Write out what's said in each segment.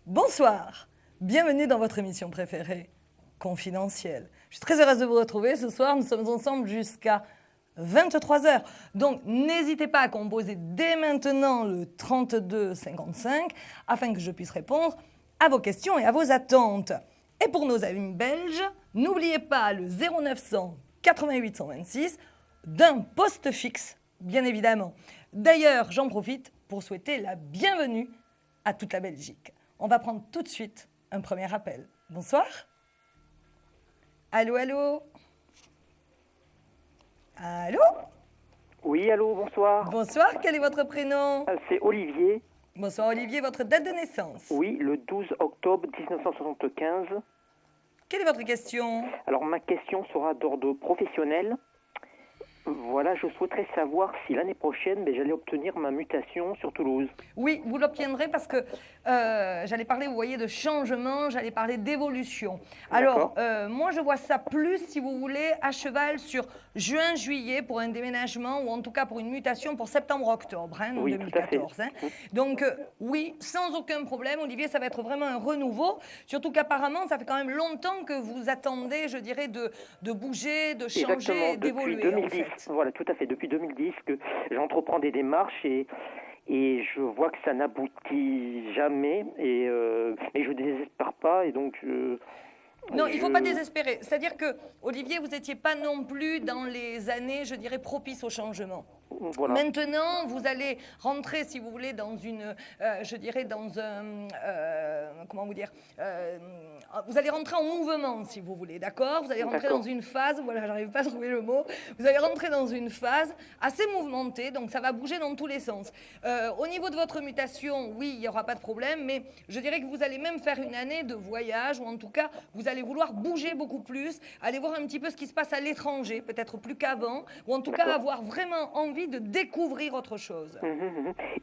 Bonsoir, bienvenue dans votre émission préférée, Confidentielle. Je suis très heureuse de vous retrouver. Ce soir, nous sommes ensemble jusqu'à 23h. Donc, n'hésitez pas à composer dès maintenant le 32 55 afin que je puisse répondre à vos questions et à vos attentes. Et pour nos amis belges, n'oubliez pas le 0900 88 126 d'un poste fixe, bien évidemment. D'ailleurs, j'en profite pour souhaiter la bienvenue à toute la Belgique. On va prendre tout de suite un premier appel. Bonsoir. Allô, allô. Allô. Oui, allô, bonsoir. Bonsoir, quel est votre prénom? C'est Olivier. Bonsoir Olivier, votre date de naissance? Oui, le 12 octobre 1975. Quelle est votre question? Alors, ma question sera d'ordre professionnel. Voilà, je souhaiterais savoir si l'année prochaine, j'allais obtenir ma mutation sur Toulouse. Oui, vous l'obtiendrez parce que j'allais parler, vous voyez, de changement, j'allais parler d'évolution. Alors, moi, je vois ça plus, si vous voulez, à cheval sur juin-juillet pour un déménagement ou en tout cas pour une mutation pour septembre-octobre, hein, oui, 2014. Hein. Donc, oui, sans aucun problème, Olivier, ça va être vraiment un renouveau. Surtout qu'apparemment, ça fait quand même longtemps que vous attendez, je dirais, de bouger, de changer, d'évoluer. Depuis 2010. Voilà, tout à fait. Depuis 2010 que j'entreprends des démarches et je vois que ça n'aboutit jamais et je ne désespère pas et donc... Non, il ne faut pas désespérer. C'est-à-dire que, Olivier, vous n'étiez pas non plus dans les années, je dirais, propices au changement. Voilà. Maintenant, vous allez rentrer, si vous voulez, dans une, je dirais, dans un, comment vous dire, vous allez rentrer en mouvement, si vous voulez, d'accord? Vous allez rentrer dans une phase, voilà, j'arrive pas à trouver le mot, vous allez rentrer dans une phase assez mouvementée, donc ça va bouger dans tous les sens. Au niveau de votre mutation, oui, il n'y aura pas de problème, mais je dirais que vous allez même faire une année de voyage, ou en tout cas, vous allez vouloir bouger beaucoup plus, aller voir un petit peu ce qui se passe à l'étranger, peut-être plus qu'avant, ou en tout cas avoir vraiment envie de découvrir autre chose.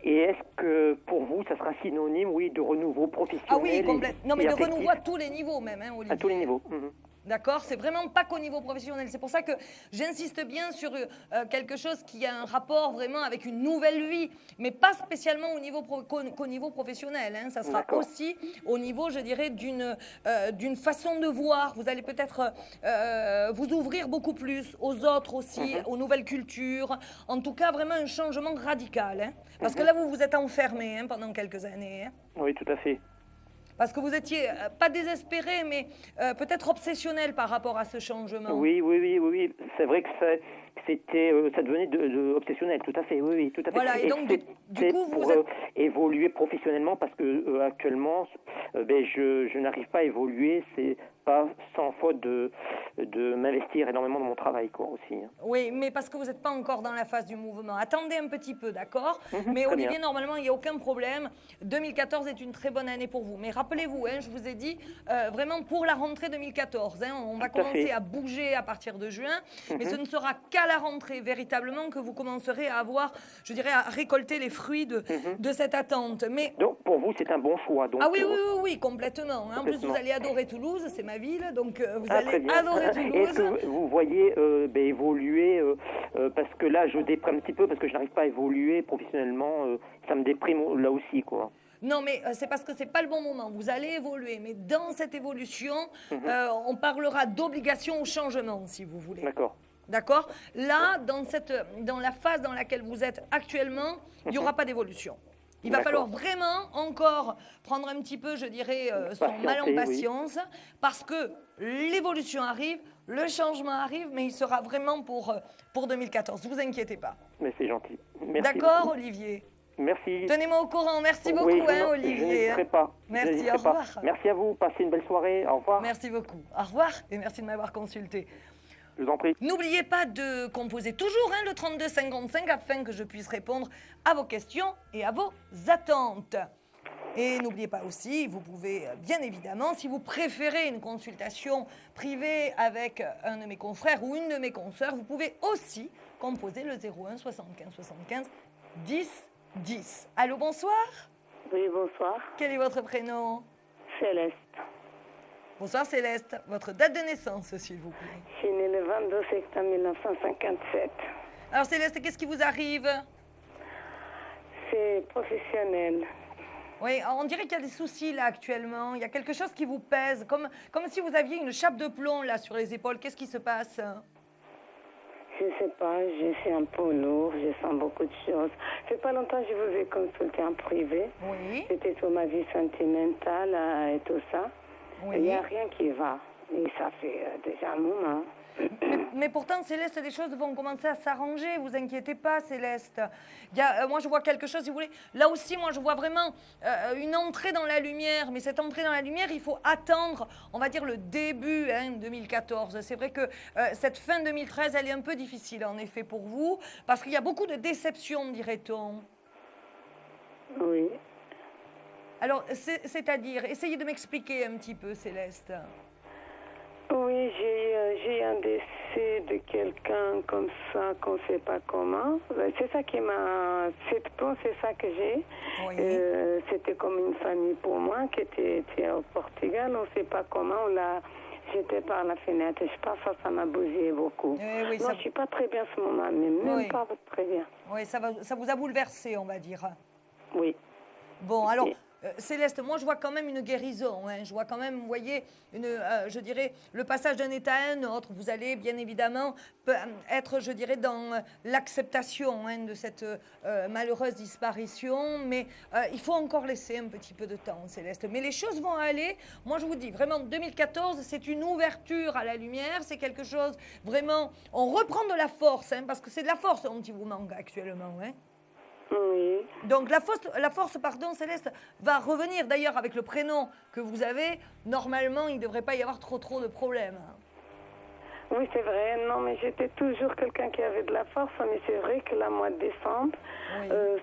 Et est-ce que pour vous, ça sera synonyme, oui, de renouveau professionnel? Ah oui, complètement. Non, mais de renouveau à tous les niveaux même, hein, Olivier. À tous les niveaux. D'accord, c'est vraiment pas qu'au niveau professionnel. C'est pour ça que j'insiste bien sur quelque chose qui a un rapport vraiment avec une nouvelle vie, mais pas spécialement au niveau qu'au niveau professionnel. Hein. Ça sera aussi au niveau, je dirais, d'une façon de voir. Vous allez peut-être vous ouvrir beaucoup plus aux autres aussi, aux nouvelles cultures. En tout cas, vraiment un changement radical. Hein. Parce que là, vous vous êtes enfermé pendant quelques années. Hein. Oui, tout à fait. Parce que vous étiez pas désespéré, mais peut-être obsessionnel par rapport à ce changement. Oui. C'est vrai que ça devenait obsessionnel, tout à fait, oui, tout à fait. Voilà, et donc du coup, pour évoluer professionnellement, parce que actuellement, je n'arrive pas à évoluer, c'est pas sans faute de m'investir énormément dans mon travail, quoi, aussi. Oui, mais parce que vous n'êtes pas encore dans la phase du mouvement. Attendez un petit peu, d'accord? Mais Olivier, bien. normalement, il n'y a aucun problème. 2014 est une très bonne année pour vous. Mais rappelez-vous, je vous ai dit, vraiment pour la rentrée 2014, on va commencer à bouger à partir de juin, mais ce ne sera qu'à la rentrée, véritablement, que vous commencerez à avoir, je dirais, à récolter les fruits de cette attente. Mais... Donc, pour vous, c'est un bon choix. Donc, ah oui, oui, complètement. En plus, vous allez adorer Toulouse, c'est ma ville, donc vous allez adorer Toulouse. Est-ce que vous voyez évoluer, parce que là, je déprime un petit peu, parce que je n'arrive pas à évoluer professionnellement, ça me déprime là aussi, quoi. Non, mais c'est parce que c'est pas le bon moment. Vous allez évoluer, mais dans cette évolution, on parlera d'obligation au changement, si vous voulez. D'accord. D'accord? Là, dans la phase dans laquelle vous êtes actuellement, il n'y aura pas d'évolution. Il va falloir vraiment encore prendre un petit peu, je dirais, son mal en patience, parce que l'évolution arrive, le changement arrive, mais il sera vraiment pour 2014. Ne vous inquiétez pas. Mais c'est gentil. Merci. D'accord, Olivier? Merci. Tenez-moi au courant. Merci beaucoup, Olivier. Je n'hésiterai pas. Merci, au revoir. Merci à vous. Passez une belle soirée. Au revoir. Merci beaucoup. Au revoir et merci de m'avoir consulté. Je vous en prie. N'oubliez pas de composer toujours le 3255 afin que je puisse répondre à vos questions et à vos attentes. Et n'oubliez pas aussi, vous pouvez bien évidemment, si vous préférez une consultation privée avec un de mes confrères ou une de mes consoeurs, vous pouvez aussi composer le 01 75 75 10 10. Allô, bonsoir. Oui, bonsoir. Quel est votre prénom? Céleste. Bonsoir Céleste. Votre date de naissance, s'il vous plaît. Je suis née le 22 septembre 1957. Alors Céleste, qu'est-ce qui vous arrive? C'est professionnel. Oui, on dirait qu'il y a des soucis là actuellement. Il y a quelque chose qui vous pèse, comme si vous aviez une chape de plomb là sur les épaules. Qu'est-ce qui se passe? Je ne sais pas, je suis un peu lourd, je sens beaucoup de choses. Ça fait pas longtemps que je vous ai consulté en privé. Oui. C'était sur ma vie sentimentale et tout ça. Oui. Il n'y a rien qui va. Et ça fait déjà un moment. Mais pourtant, Céleste, les choses vont commencer à s'arranger. Vous inquiétez pas, Céleste. Moi, je vois quelque chose, si vous voulez. Là aussi, moi, je vois vraiment une entrée dans la lumière. Mais cette entrée dans la lumière, il faut attendre, on va dire, le début 2014. C'est vrai que cette fin 2013, elle est un peu difficile, en effet, pour vous. Parce qu'il y a beaucoup de déceptions, dirait-on. Oui. Alors, c'est-à-dire, essayez de m'expliquer un petit peu, Céleste. Oui, j'ai un décès de quelqu'un comme ça, qu'on ne sait pas comment. C'est ça qui m'a... C'est ça que j'ai. Oui. C'était comme une famille pour moi qui était au Portugal. On ne sait pas comment. On l'a jeté par la fenêtre. Je pense que ça m'a bousillé beaucoup. Oui, Moi, je ne suis pas très bien ce moment, mais même pas très bien. Oui, ça vous a bouleversé, on va dire. Oui. Bon, alors... Céleste, moi je vois quand même une guérison, je vois quand même, vous voyez, je dirais, le passage d'un état à un autre. Vous allez bien évidemment être, je dirais, dans l'acceptation de cette malheureuse disparition, mais il faut encore laisser un petit peu de temps, Céleste. Mais les choses vont aller, moi je vous dis, vraiment, 2014, c'est une ouverture à la lumière, c'est quelque chose, vraiment, on reprend de la force, parce que c'est de la force dont il vous manque actuellement, Oui. Donc la force, Céleste, va revenir. D'ailleurs, avec le prénom que vous avez, normalement, il ne devrait pas y avoir trop de problèmes. Oui, c'est vrai. Non, mais j'étais toujours quelqu'un qui avait de la force. Mais c'est vrai que le mois de décembre,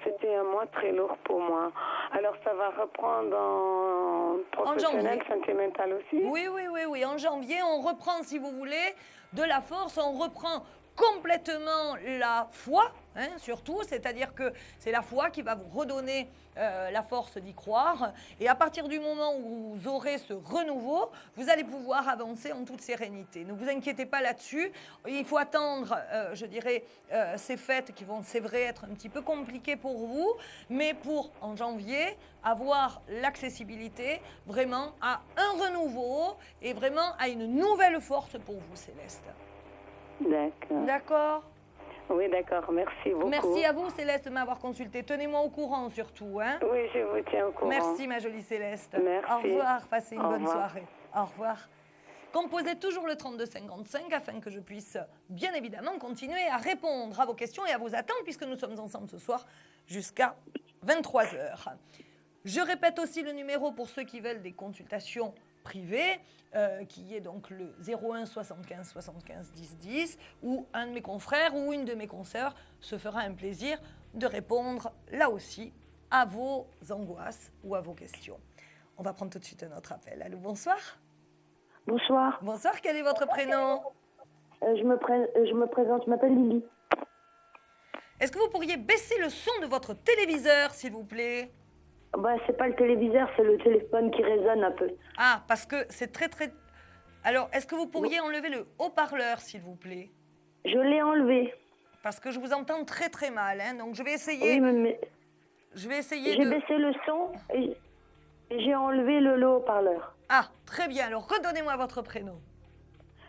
c'était un mois très lourd pour moi. Alors, ça va reprendre en professionnel, sentimental aussi? Oui. En janvier, on reprend, si vous voulez, de la force. On reprend complètement la foi, surtout, c'est-à-dire que c'est la foi qui va vous redonner la force d'y croire. Et à partir du moment où vous aurez ce renouveau, vous allez pouvoir avancer en toute sérénité. Ne vous inquiétez pas là-dessus. Il faut attendre, je dirais, ces fêtes qui vont, c'est vrai, être un petit peu compliquées pour vous, mais pour, en janvier, avoir l'accessibilité vraiment à un renouveau et vraiment à une nouvelle force pour vous, Céleste. D'accord. D'accord. Oui, d'accord. Merci beaucoup. Merci à vous, Céleste, de m'avoir consulté. Tenez-moi au courant, surtout. Oui, je vous tiens au courant. Merci, ma jolie Céleste. Merci. Au revoir. Passez une bonne soirée. Au revoir. composez toujours le 3255 afin que je puisse bien évidemment continuer à répondre à vos questions et à vos attentes puisque nous sommes ensemble ce soir jusqu'à 23h. Je répète aussi le numéro pour ceux qui veulent des consultations privées, qui est donc le 01 75 75 10 10, où un de mes confrères ou une de mes consoeurs se fera un plaisir de répondre là aussi à vos angoisses ou à vos questions. On va prendre tout de suite un autre appel. Allô, bonsoir. Bonsoir. Bonsoir, quel est votre prénom? Je me présente, je m'appelle Lily. Est-ce que vous pourriez baisser le son de votre téléviseur, s'il vous plaît? Bah, c'est pas le téléviseur, c'est le téléphone qui résonne un peu. Ah, parce que c'est très très... Alors, est-ce que vous pourriez enlever le haut-parleur, s'il vous plaît? Je l'ai enlevé. Parce que je vous entends très très mal, hein, donc je vais essayer... Oui, mais je vais essayer j'ai de... baissé le son et j'ai enlevé le haut-parleur. Ah, très bien. Alors, redonnez-moi votre prénom.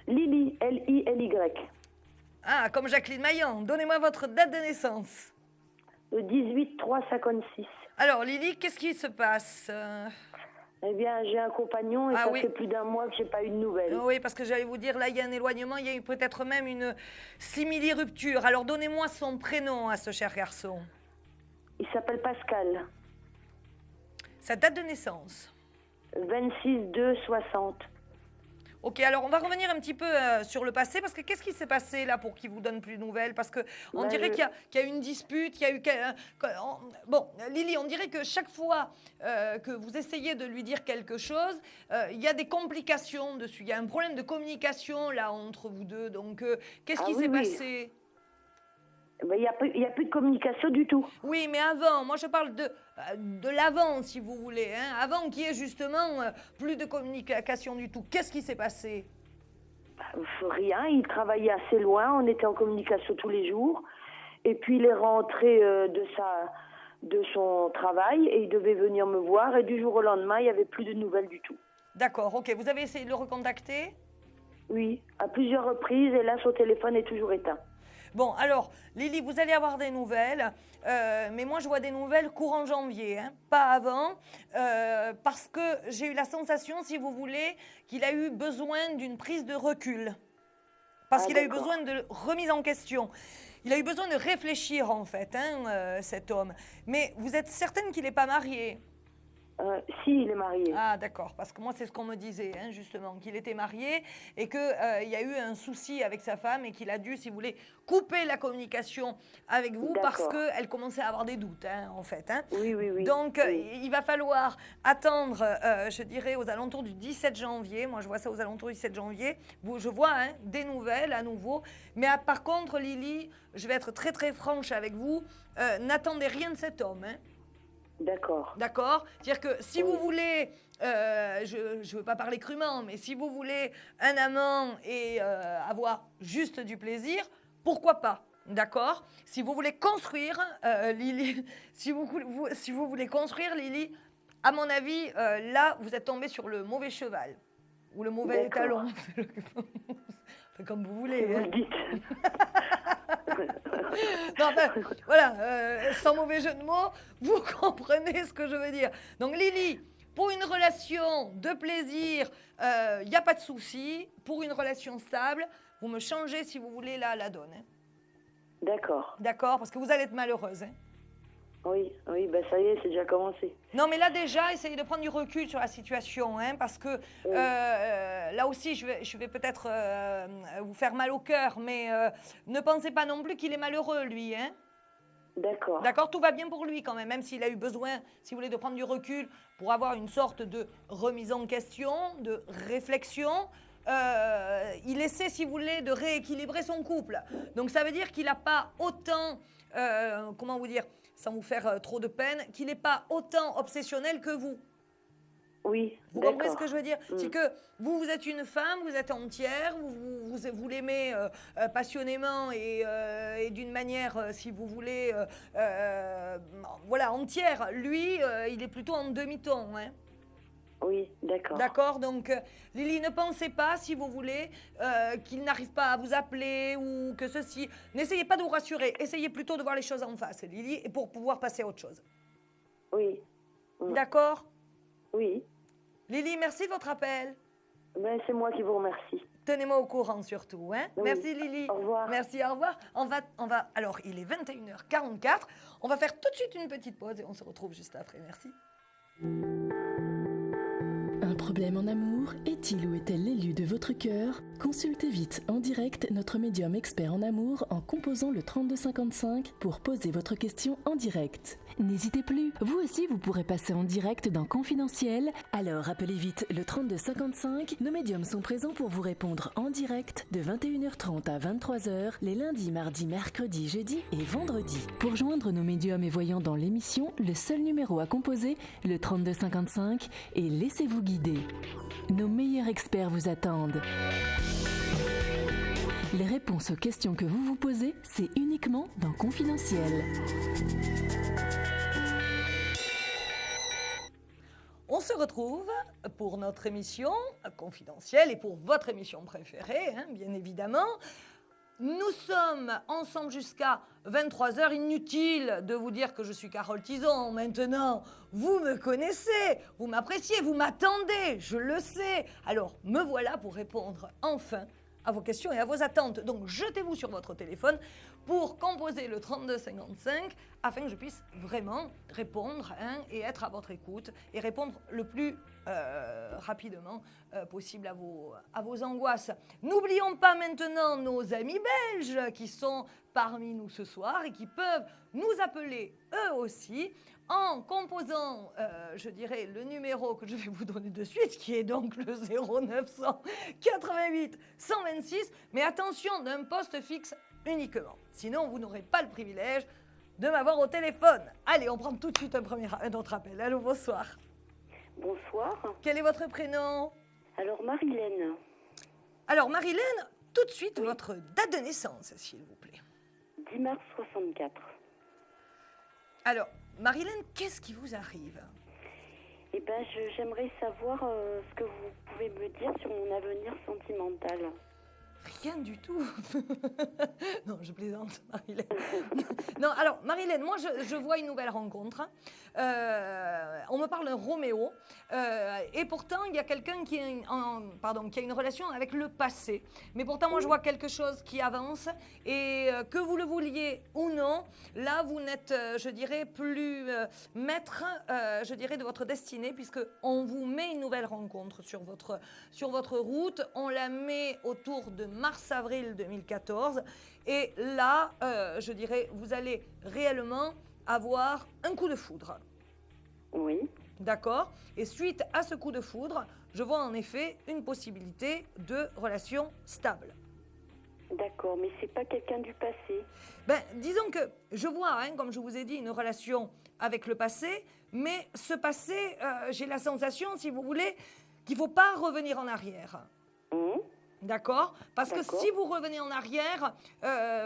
Lily, L-I-L-Y. Ah, comme Jacqueline Maillan. Donnez-moi votre date de naissance. Le 18-3-56. Alors, Lily, qu'est-ce qui se passe? Eh bien, j'ai un compagnon et ça fait plus d'un mois que j'ai pas eu de nouvelles. Oui, parce que j'allais vous dire, là, il y a un éloignement, il y a eu peut-être même une simili-rupture. Alors, donnez-moi son prénom à ce cher garçon. Il s'appelle Pascal. Sa date de naissance? 26-2-60. Ok, alors on va revenir un petit peu sur le passé, parce que qu'est-ce qui s'est passé là pour qu'il vous donne plus de nouvelles? Parce qu'on dirait qu'il y a eu une dispute, il y a eu... Bon, Lily, on dirait que chaque fois que vous essayez de lui dire quelque chose, il y a des complications dessus, il y a un problème de communication là entre vous deux, donc qu'est-ce qui s'est passé? Il n'y a plus de communication du tout. Oui, mais avant, moi je parle de l'avant, si vous voulez. Hein, avant qu'il y ait justement plus de communication du tout. Qu'est-ce qui s'est passé? Rien, il travaillait assez loin, on était en communication tous les jours. Et puis il est rentré de son travail et il devait venir me voir. Et du jour au lendemain, il n'y avait plus de nouvelles du tout. D'accord, ok. Vous avez essayé de le recontacter? Oui, à plusieurs reprises. Et là, son téléphone est toujours éteint. Bon, alors, Lily, vous allez avoir des nouvelles, mais moi, je vois des nouvelles courant janvier, hein, pas avant, parce que j'ai eu la sensation, si vous voulez, qu'il a eu besoin d'une prise de recul, parce qu'il a eu besoin de remise en question. Il a eu besoin de réfléchir, en fait, hein, cet homme. Mais vous êtes certaine qu'il n'est pas marié? Si, il est marié. Ah, d'accord, parce que moi, c'est ce qu'on me disait, hein, justement, qu'il était marié et qu'il y a eu un souci avec sa femme et qu'il a dû, si vous voulez, couper la communication avec vous parce qu'elle commençait à avoir des doutes, hein, en fait. Hein. Oui. Donc, il va falloir attendre, je dirais, aux alentours du 17 janvier. Moi, je vois ça aux alentours du 17 janvier. Je vois hein, des nouvelles à nouveau. Mais par contre, Lily, je vais être très, très franche avec vous. N'attendez rien de cet homme, hein. D'accord. D'accord? C'est-à-dire que si vous voulez, je ne veux pas parler crûment, mais si vous voulez un amant et avoir juste du plaisir, pourquoi pas? D'accord? Si vous voulez construire, Lily, si vous voulez construire, Lily, à mon avis, là, vous êtes tombé sur le mauvais cheval ou le mauvais étalon. Comme vous voulez. Vous le dites. Non, enfin, voilà, sans mauvais jeu de mots, vous comprenez ce que je veux dire. Donc Lily, pour une relation de plaisir, il n'y a pas de souci. Pour une relation stable, vous me changez si vous voulez la donne. Hein. D'accord. D'accord, parce que vous allez être malheureuse. Hein. Oui, ben ça y est, c'est déjà commencé. Non, mais là déjà, essayez de prendre du recul sur la situation, hein, parce que là aussi, je vais peut-être vous faire mal au cœur, mais ne pensez pas non plus qu'il est malheureux, lui. Hein. D'accord. D'accord, tout va bien pour lui quand même s'il a eu besoin, si vous voulez, de prendre du recul pour avoir une sorte de remise en question, de réflexion. Il essaie, si vous voulez, de rééquilibrer son couple. Donc ça veut dire qu'il n'a pas autant, comment vous dire, sans vous faire trop de peine, qu'il n'est pas autant obsessionnel que vous. Oui, vous comprenez ce que je veux dire? C'est que vous êtes une femme, vous êtes entière, vous l'aimez passionnément et d'une manière, si vous voulez, voilà, entière. Lui, il est plutôt en demi-ton, hein. Oui, d'accord. D'accord, donc Lily, ne pensez pas, si vous voulez, qu'il n'arrive pas à vous appeler ou que ceci. N'essayez pas de vous rassurer, essayez plutôt de voir les choses en face, Lily, et pour pouvoir passer à autre chose. Oui. D'accord? Oui. Lily, merci de votre appel. Ben, c'est moi qui vous remercie. Tenez-moi au courant surtout. Hein. Oui. Merci Lily. Au revoir. Merci, au revoir. On va, alors, il est 21h44. On va faire tout de suite une petite pause et on se retrouve juste après. Merci. Un problème en amour, est-il ou est-elle l'élu de votre cœur? Consultez vite en direct notre médium expert en amour en composant le 3255 pour poser votre question en direct. N'hésitez plus, vous aussi vous pourrez passer en direct dans Confidentiel, alors appelez vite le 3255, nos médiums sont présents pour vous répondre en direct de 21h30 à 23h les lundis, mardis, mercredis, jeudis et vendredis. Pour joindre nos médiums et voyants dans l'émission, le seul numéro à composer, le 3255, et laissez-vous guider. Nos meilleurs experts vous attendent. Les réponses aux questions que vous vous posez, c'est uniquement dans Confidentiel. On se retrouve pour notre émission confidentielle et pour votre émission préférée, hein, bien évidemment. Nous sommes ensemble jusqu'à 23h. Inutile de vous dire que je suis Carole Tison. Maintenant, vous me connaissez, vous m'appréciez, vous m'attendez, je le sais. Alors, me voilà pour répondre enfin à vos questions et à vos attentes. Donc, jetez-vous sur votre téléphone pour composer le 3255 afin que je puisse vraiment répondre et être à votre écoute et répondre le plus rapidement possible à vos angoisses. N'oublions pas maintenant nos amis belges qui sont parmi nous ce soir et qui peuvent nous appeler eux aussi en composant, je dirais, le numéro que je vais vous donner de suite, qui est donc le 0900 88 126, mais attention, d'un poste fixe uniquement. Sinon, vous n'aurez pas le privilège de m'avoir au téléphone. Allez, on prend tout de suite un autre appel. Allô, bonsoir. Bonsoir. Quel est votre prénom? Alors, Marilène. Alors, Marilène, tout de suite, votre date de naissance, s'il vous plaît. 10 mars 64. Alors, Marilène, qu'est-ce qui vous arrive? Eh bien, j'aimerais savoir ce que vous pouvez me dire sur mon avenir sentimental. Rien du tout. Non, je plaisante, Marilène. Non, alors, Marilène, moi, je vois une nouvelle rencontre. On me parle d'un Roméo. Et pourtant, il y a quelqu'un qui a une relation avec le passé. Mais pourtant, moi, je vois quelque chose qui avance. Et que vous le vouliez ou non, là, vous n'êtes, je dirais, plus maître, je dirais, de votre destinée, puisqu'on vous met une nouvelle rencontre sur votre route. On la met autour de mars-avril 2014. Et là, je dirais, vous allez réellement avoir un coup de foudre. Oui. D'accord. Et suite à ce coup de foudre, je vois en effet une possibilité de relation stable. D'accord, mais c'est pas quelqu'un du passé. Ben, disons que je vois, comme je vous ai dit, une relation avec le passé, mais ce passé, j'ai la sensation, si vous voulez, qu'il ne faut pas revenir en arrière. D'accord? Parce que si vous revenez en arrière,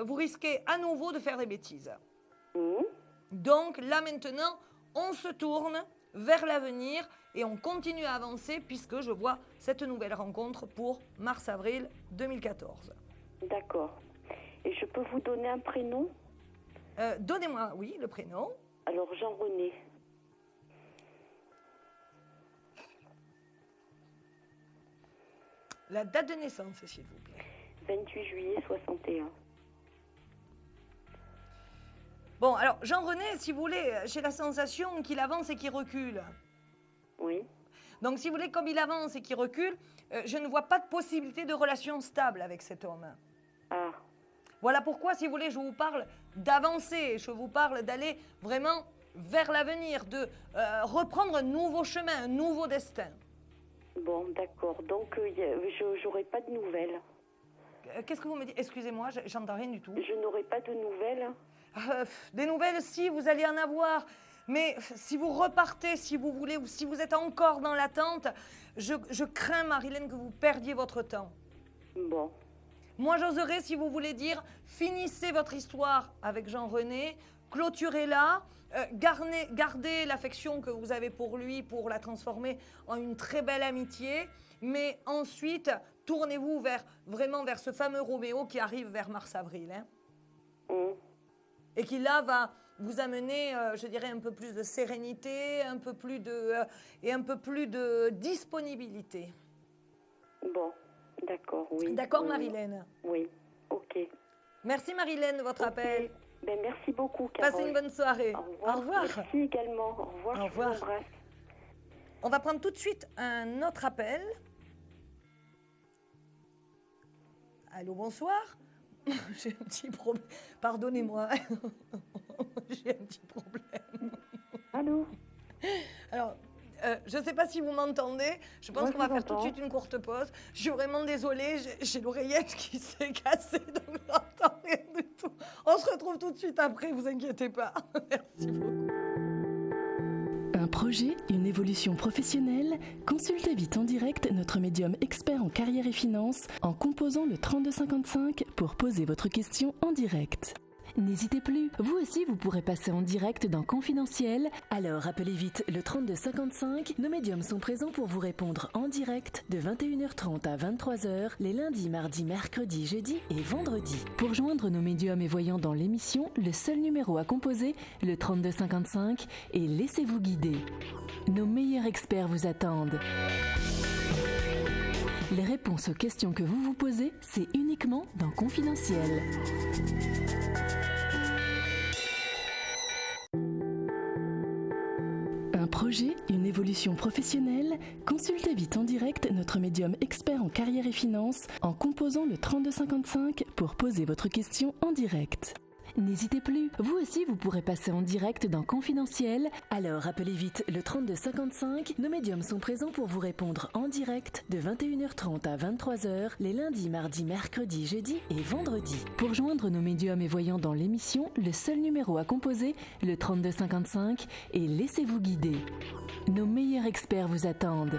vous risquez à nouveau de faire des bêtises. Donc là maintenant, on se tourne vers l'avenir et on continue à avancer puisque je vois cette nouvelle rencontre pour mars-avril 2014. D'accord. Et je peux vous donner un prénom? Donnez-moi, oui, le prénom. Alors, Jean-René. La date de naissance, s'il vous plaît. 28 juillet 61. Bon, alors, Jean-René, si vous voulez, j'ai la sensation qu'il avance et qu'il recule. Oui. Donc, si vous voulez, comme il avance et qu'il recule, je ne vois pas de possibilité de relation stable avec cet homme. Ah. Voilà pourquoi, si vous voulez, je vous parle d'avancer, je vous parle d'aller vraiment vers l'avenir, de reprendre un nouveau chemin, un nouveau destin. Bon, d'accord. Donc, je n'aurai pas de nouvelles. Qu'est-ce que vous me dites? Excusez-moi, j'entends rien du tout. Je n'aurai pas de nouvelles. Des nouvelles, si, vous allez en avoir. Mais si vous repartez, si vous voulez, ou si vous êtes encore dans l'attente, je crains, Marilène, que vous perdiez votre temps. Bon. Moi, j'oserais, si vous voulez dire, finissez votre histoire avec Jean-René, clôturez-la, gardez l'affection que vous avez pour lui pour la transformer en une très belle amitié, mais ensuite, tournez-vous vraiment vers ce fameux Roméo qui arrive vers mars-avril. Et qui, là, va vous amener, je dirais, un peu plus de sérénité, un peu plus de disponibilité. D'accord, oui. D'accord, Marilène? Oui, ok. Merci, Marilène, de votre appel. Ben, merci beaucoup, Carole. Passez une bonne soirée. Au revoir. Merci également. Au revoir. Au revoir. Je vous embrasse. On va prendre tout de suite un autre appel. Allô, bonsoir. J'ai un petit problème. Pardonnez-moi. J'ai un petit problème. Allô? Alors, je ne sais pas si vous m'entendez. Je pense qu'on va faire tout de suite une courte pause. Je suis vraiment désolée. J'ai l'oreillette qui s'est cassée, donc je n'entends rien du tout. On se retrouve tout de suite après, vous inquiétez pas. Merci beaucoup. Un projet, une évolution professionnelle? Consultez vite en direct notre médium expert en carrière et finances en composant le 3255 pour poser votre question en direct. N'hésitez plus, vous aussi vous pourrez passer en direct dans Confidentiel, alors appelez vite le 3255, nos médiums sont présents pour vous répondre en direct de 21h30 à 23h les lundis, mardis, mercredis, jeudis et vendredis. Pour joindre nos médiums et voyants dans l'émission, le seul numéro à composer, le 3255, et laissez-vous guider. Nos meilleurs experts vous attendent. Les réponses aux questions que vous vous posez, c'est uniquement dans Confidentiel. Un projet, une évolution professionnelle? Consultez vite en direct notre médium expert en carrière et finances en composant le 3255 pour poser votre question en direct. N'hésitez plus, vous aussi vous pourrez passer en direct dans Confidentiel, alors appelez vite le 3255, nos médiums sont présents pour vous répondre en direct de 21h30 à 23h les lundis, mardis, mercredis, jeudis et vendredis. Pour joindre nos médiums et voyants dans l'émission, le seul numéro à composer, le 3255, et laissez-vous guider. Nos meilleurs experts vous attendent.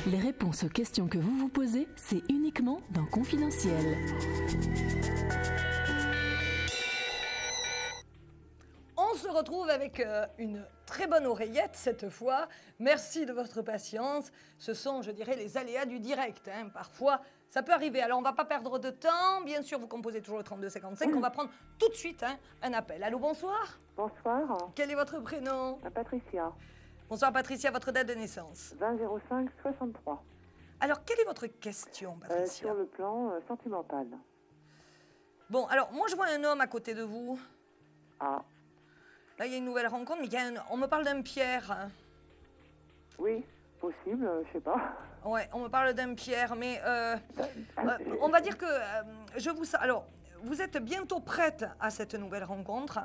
Les réponses aux questions que vous vous posez, c'est uniquement dans Confidentiel. On se retrouve avec une très bonne oreillette cette fois. Merci de votre patience. Ce sont, je dirais, les aléas du direct. Parfois, ça peut arriver. Alors, on ne va pas perdre de temps. Bien sûr, vous composez toujours le 3255. On va prendre tout de suite un appel. Allô, bonsoir. Bonsoir. Quel est votre prénom? Patricia. Bonsoir, Patricia. Votre date de naissance? 20-05-63. Alors, quelle est votre question, Patricia? Sur le plan sentimental. Bon, alors, moi, je vois un homme à côté de vous. Ah. Là, il y a une nouvelle rencontre, mais on me parle d'un Pierre. Oui, possible, je sais pas. Ouais, on me parle d'un Pierre, mais on va dire que alors, vous êtes bientôt prête à cette nouvelle rencontre,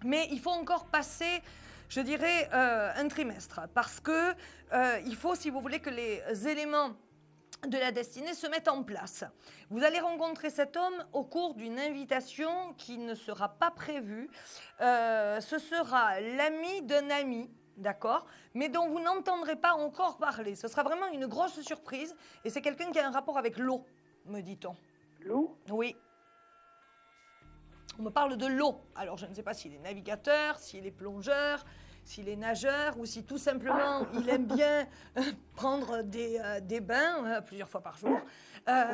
mais il faut encore passer, je dirais, un trimestre, parce que il faut, si vous voulez, que les éléments de la destinée se mettent en place. Vous allez rencontrer cet homme au cours d'une invitation qui ne sera pas prévue. Ce sera l'ami d'un ami, d'accord, mais dont vous n'entendrez pas encore parler. Ce sera vraiment une grosse surprise et c'est quelqu'un qui a un rapport avec l'eau, me dit-on. L'eau? Oui. On me parle de l'eau. Alors, je ne sais pas s'il est navigateur, s'il est plongeur, s'il est nageur ou si tout simplement il aime bien prendre des bains plusieurs fois par jour.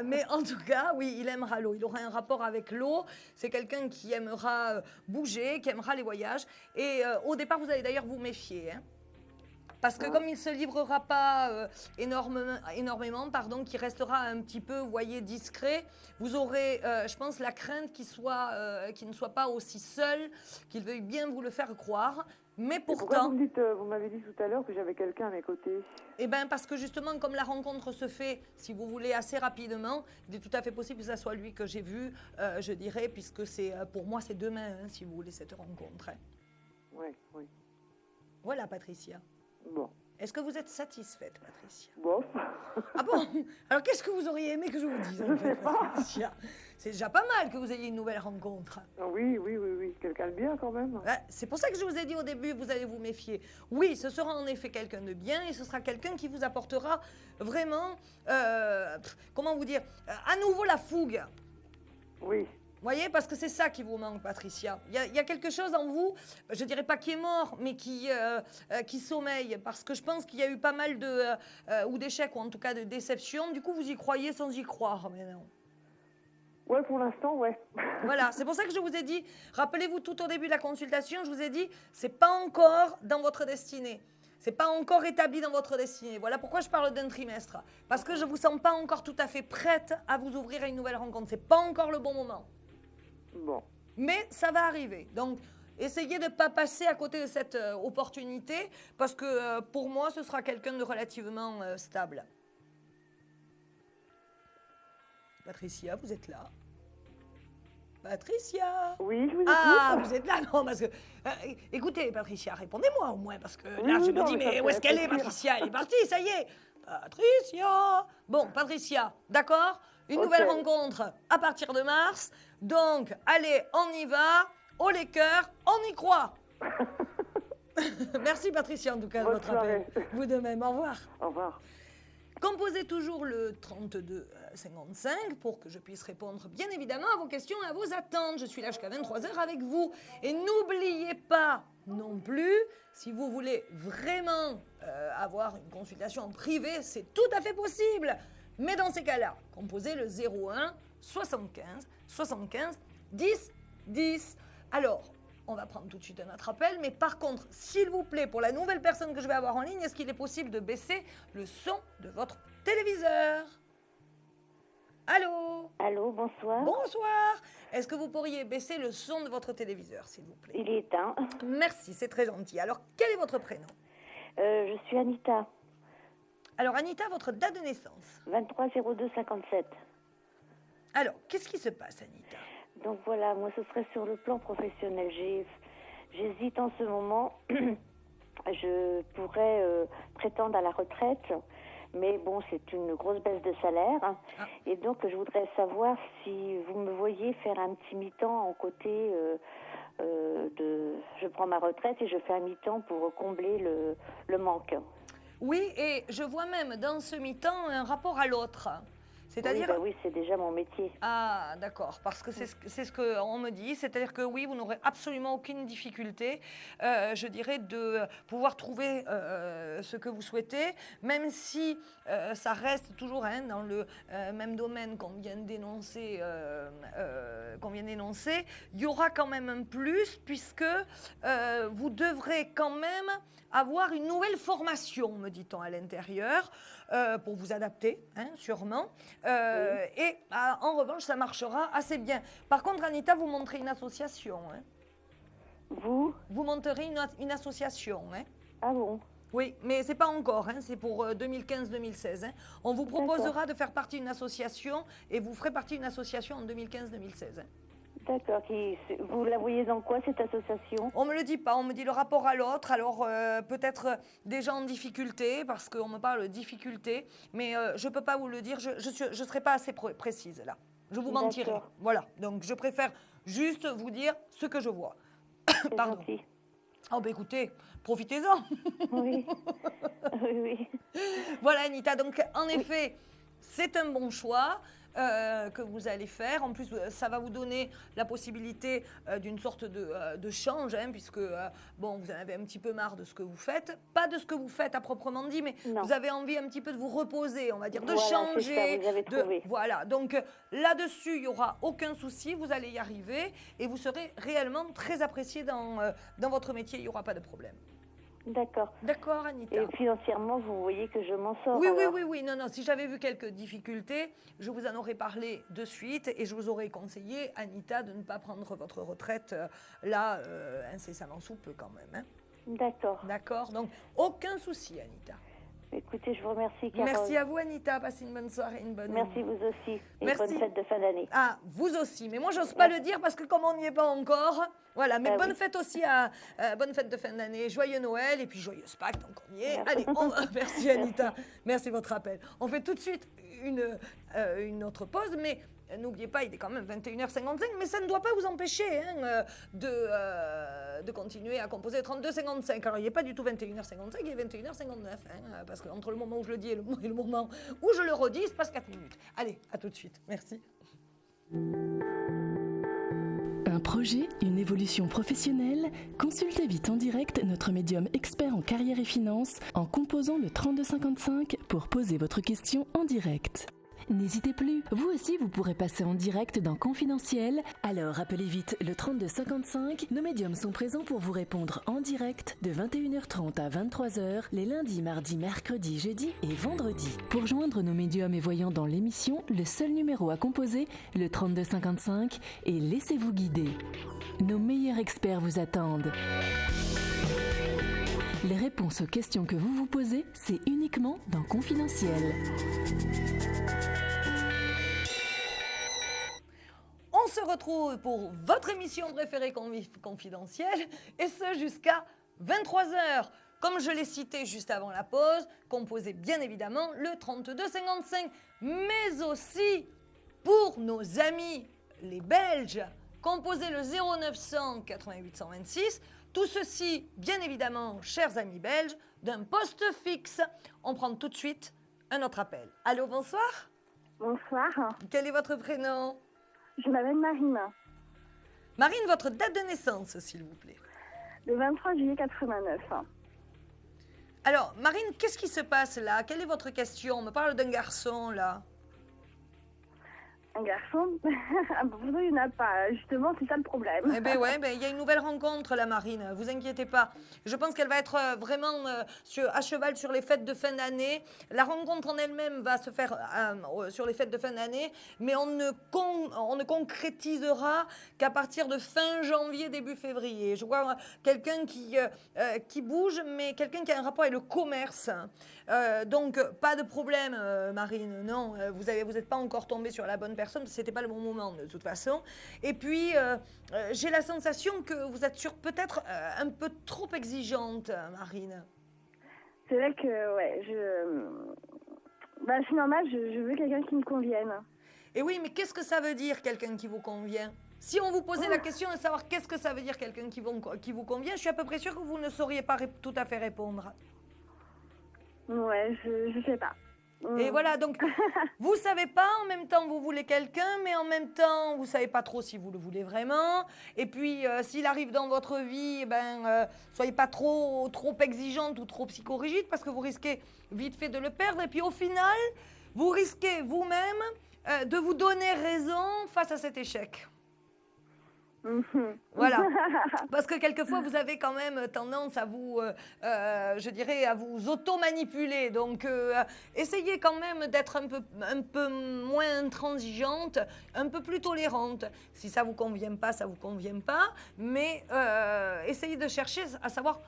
Mais en tout cas, oui, il aimera l'eau. Il aura un rapport avec l'eau. C'est quelqu'un qui aimera bouger, qui aimera les voyages. Et au départ, vous allez d'ailleurs vous méfier. Parce que comme il ne se livrera pas énormément, qui restera un petit peu, vous voyez, discret, vous aurez, je pense, la crainte qu'il ne soit pas aussi seul, qu'il veuille bien vous le faire croire. Mais pourtant... Pourquoi vous m'avez dit tout à l'heure que j'avais quelqu'un à mes côtés? Eh bien, parce que justement, comme la rencontre se fait, si vous voulez, assez rapidement, il est tout à fait possible que ce soit lui que j'ai vu, je dirais, puisque pour moi, c'est demain, si vous voulez, cette rencontre. Oui, oui. Voilà, Patricia. Bon. Est-ce que vous êtes satisfaite, Patricia? Bon. Ah bon? Alors, qu'est-ce que vous auriez aimé que je vous dise, en fait, Patricia? C'est déjà pas mal que vous ayez une nouvelle rencontre. Oui, quelqu'un de bien quand même. C'est pour ça que je vous ai dit au début, vous allez vous méfier. Oui, ce sera en effet quelqu'un de bien et ce sera quelqu'un qui vous apportera vraiment, comment vous dire, à nouveau la fougue. Oui. Vous voyez, parce que c'est ça qui vous manque, Patricia. Il y a quelque chose en vous, je dirais pas qui est mort, mais qui sommeille. Parce que je pense qu'il y a eu pas mal ou d'échecs, ou en tout cas de déceptions. Du coup, vous y croyez sans y croire maintenant. Ouais, pour l'instant, ouais. Voilà, c'est pour ça que je vous ai dit, rappelez-vous tout au début de la consultation, je vous ai dit, c'est pas encore dans votre destinée. C'est pas encore établi dans votre destinée. Voilà pourquoi je parle d'un trimestre. Parce que je vous sens pas encore tout à fait prête à vous ouvrir à une nouvelle rencontre. C'est pas encore le bon moment. Bon. Mais ça va arriver. Donc, essayez de ne pas passer à côté de cette opportunité parce que pour moi, ce sera quelqu'un de relativement stable. Patricia, vous êtes là? Patricia? Oui, je vous écoute. Ah, vous êtes là? Non, parce que... écoutez, Patricia, répondez-moi au moins, parce que là, Oui, je non, me dis, mais ça mais où fait est-ce qu'elle est, réfléchir. Patricia? Elle est partie, ça y est. Patricia! Bon, Patricia, d'accord? Une nouvelle rencontre à partir de mars. Donc, allez, on y va. Haut les cœurs, on y croit. Merci, Patricia, en tout cas, de Bonne votre appel. soirée. Vous de même, au revoir. Au revoir. Composez toujours le 32-55 pour que je puisse répondre bien évidemment à vos questions et à vos attentes. Je suis là jusqu'à 23h avec vous. Et n'oubliez pas non plus, si vous voulez vraiment avoir une consultation en privé, c'est tout à fait possible. Mais dans ces cas-là, composez le 01 75 75 10 10. Alors, on va prendre tout de suite un autre appel, mais par contre, s'il vous plaît, pour la nouvelle personne que je vais avoir en ligne, est-ce qu'il est possible de baisser le son de votre téléviseur? Allô? Allô, bonsoir. Bonsoir. Est-ce que vous pourriez baisser le son de votre téléviseur, s'il vous plaît? Il est éteint. Merci, c'est très gentil. Alors, quel est votre prénom? Je suis Anita, Alors, Anita, votre date de naissance? 230257. Alors, qu'est-ce qui se passe, Anita? Donc voilà, moi ce serait sur le plan professionnel. J'hésite en ce moment. Je pourrais prétendre à la retraite, mais bon, c'est une grosse baisse de salaire. Ah. Et donc je voudrais savoir si vous me voyez faire un petit mi-temps en côté je prends ma retraite et je fais un mi-temps pour combler le manque. Oui, et je vois même dans ce mi-temps un rapport à l'autre. C'est-à-dire... Oui, c'est déjà mon métier. Ah, d'accord, parce que c'est ce qu'on me dit, c'est-à-dire que oui, vous n'aurez absolument aucune difficulté, je dirais, de pouvoir trouver ce que vous souhaitez, même si ça reste toujours dans le même domaine qu'on vient d'énoncer, il y aura quand même un plus, puisque vous devrez quand même avoir une nouvelle formation, me dit-on à l'intérieur, pour vous adapter, sûrement. Et en revanche, ça marchera assez bien. Par contre, Anita, vous montrez une association. Vous monterez une association. Ah bon? Oui, mais c'est pas encore, c'est pour 2015-2016. On vous proposera de faire partie d'une association et vous ferez partie d'une association en 2015-2016. D'accord. Vous la voyez dans quoi, cette association? On me le dit pas, on me dit le rapport à l'autre. Alors peut-être des gens en difficulté, parce qu'on me parle de difficulté, mais je peux pas vous le dire, je serai pas assez précise là. Je vous mentirai. Voilà, donc je préfère juste vous dire ce que je vois. Pardon. Gentil. Oh ben écoutez, profitez-en. Oui. Oui. Voilà Anita, donc en effet, c'est un bon choix que vous allez faire. En plus, ça va vous donner la possibilité d'une sorte de change, puisque bon, vous en avez un petit peu marre de ce que vous faites. Pas de ce que vous faites à proprement dit, mais vous avez envie un petit peu de vous reposer, on va dire, de changer. C'est ça, vous avez trouvé. Voilà, donc là-dessus, il n'y aura aucun souci, vous allez y arriver et vous serez réellement très apprécié dans votre métier, il n'y aura pas de problème. D'accord. D'accord, Anita. Et financièrement, vous voyez que je m'en sors? Oui. Non. Si j'avais vu quelques difficultés, je vous en aurais parlé de suite et je vous aurais conseillé, Anita, de ne pas prendre votre retraite là, incessamment sous peu quand même. D'accord. D'accord. Donc, aucun souci, Anita. Écoutez, je vous remercie, Carole. Merci à vous, Anita. Passez une bonne soirée, une bonne... Merci, vous aussi. Et Merci. bonne fête de fin d'année. Ah, vous aussi. Mais moi, j'ose pas le dire parce que comme on n'y est pas encore... Voilà, mais bonne fête aussi bonne fête de fin d'année, joyeux Noël et puis joyeuse Pâques, tant qu'on y est. Allez, merci Anita, merci de votre appel. On fait tout de suite une autre pause, mais n'oubliez pas, il est quand même 21h55, mais ça ne doit pas vous empêcher de continuer à composer 32h55. Alors, il n'est pas du tout 21h55, il est 21h59, parce qu'entre le moment où je le dis et le moment où je le redis, il se passe 4 minutes. Allez, à tout de suite, merci. Un projet, une évolution professionnelle? Consultez vite en direct notre médium expert en carrière et finance en composant le 3255 pour poser votre question en direct. N'hésitez plus, vous aussi vous pourrez passer en direct dans Confidentiel. Alors appelez vite le 3255. Nos médiums sont présents pour vous répondre en direct de 21h30 à 23h les lundis, mardis, mercredis, jeudis et vendredis. Pour joindre nos médiums et voyants dans l'émission, le seul numéro à composer, le 3255, et laissez-vous guider. Nos meilleurs experts vous attendent. Les réponses aux questions que vous vous posez, c'est uniquement dans Confidentiel. On se retrouve pour votre émission préférée Confidentielle, et ce jusqu'à 23h. Comme je l'ai cité juste avant la pause, composez bien évidemment le 3255, mais aussi pour nos amis les Belges, composez le 0900 88 126. Tout ceci, bien évidemment, chers amis belges, d'un poste fixe. On prend tout de suite un autre appel. Allô, bonsoir. Bonsoir. Quel est votre prénom? Je m'appelle Marine. Marine, votre date de naissance, s'il vous plaît. Le 23 juillet 89. Alors, Marine, qu'est-ce qui se passe là? Quelle est votre question? On me parle d'un garçon, là. Un garçon? Pourtant, il n'y en a pas. Justement, c'est ça le problème. Eh bien, ouais, il y a une nouvelle rencontre, la Marine. Vous inquiétez pas. Je pense qu'elle va être vraiment à cheval sur les fêtes de fin d'année. La rencontre en elle-même va se faire sur les fêtes de fin d'année, mais on ne concrétisera qu'à partir de fin janvier, début février. Je vois quelqu'un qui bouge, mais quelqu'un qui a un rapport avec le commerce. Donc, pas de problème, Marine. Non, vous n'êtes pas encore tombée sur la bonne personne, parce que ce n'était pas le bon moment, de toute façon. Et puis, j'ai la sensation que vous êtes peut-être un peu trop exigeante, Marine. C'est vrai que, ouais, c'est normal, je veux quelqu'un qui me convienne. Et oui, mais qu'est-ce que ça veut dire, quelqu'un qui vous convient? Si on vous posait la question de savoir qu'est-ce que ça veut dire, quelqu'un qui vous convient, je suis à peu près sûre que vous ne sauriez pas tout à fait répondre. Ouais, je sais pas. Et voilà, donc vous savez pas, en même temps vous voulez quelqu'un, mais en même temps vous savez pas trop si vous le voulez vraiment. Et puis s'il arrive dans votre vie, soyez pas trop exigeante ou trop psychorigide, parce que vous risquez vite fait de le perdre. Et puis au final, vous risquez vous-même de vous donner raison face à cet échec. Voilà, parce que quelquefois vous avez quand même tendance à vous, à vous auto-manipuler. Donc essayez quand même d'être un peu moins intransigeante, un peu plus tolérante. Si ça vous convient pas, ça vous convient pas, mais essayez de chercher à savoir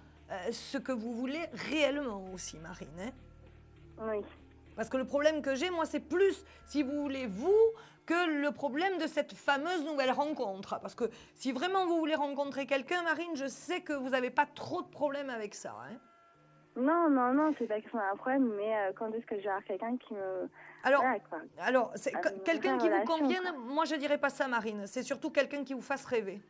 ce que vous voulez réellement aussi, Marine. Hein? Oui. Parce que le problème que j'ai, moi, c'est plus, si vous voulez, vous, que le problème de cette fameuse nouvelle rencontre. Parce que si vraiment vous voulez rencontrer quelqu'un, Marine, je sais que vous n'avez pas trop de problèmes avec ça. Hein. Non, c'est pas que c'est un problème, mais quand est-ce que je vais avoir quelqu'un qui me... Alors c'est quelqu'un qui vous convienne, moi je dirais pas ça, Marine. C'est surtout quelqu'un qui vous fasse rêver.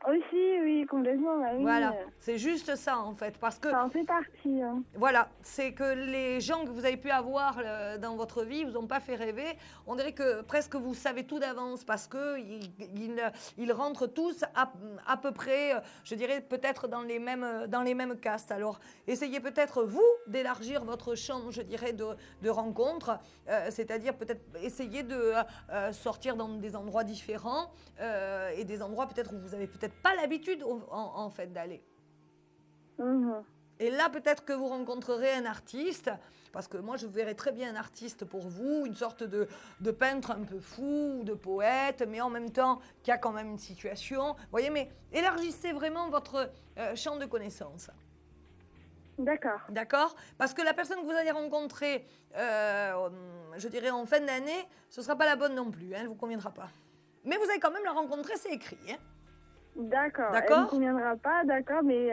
Aussi, oui, complètement. Bah oui. Voilà, c'est juste ça en fait, parce que... Ça en fait partie. Hein. Voilà, c'est que les gens que vous avez pu avoir dans votre vie vous ont pas fait rêver. On dirait que presque vous savez tout d'avance, parce qu'ils rentrent tous à peu près, je dirais peut-être dans les mêmes castes. Alors, essayez peut-être vous d'élargir votre champ, je dirais, de rencontres, c'est-à-dire peut-être essayer de sortir dans des endroits différents et des endroits peut-être où vous avez peut-être pas l'habitude en fait d'aller. Et là peut-être que vous rencontrerez un artiste, parce que moi je verrais très bien un artiste pour vous, une sorte de peintre un peu fou, de poète, mais en même temps qui a quand même une situation. Vous voyez, mais élargissez vraiment votre champ de connaissances. D'accord. Parce que la personne que vous allez rencontrer, je dirais en fin d'année, ce ne sera pas la bonne non plus, hein, elle ne vous conviendra pas. Mais vous allez quand même la rencontrer, c'est écrit. Hein. D'accord. Elle ne me conviendra pas, d'accord, mais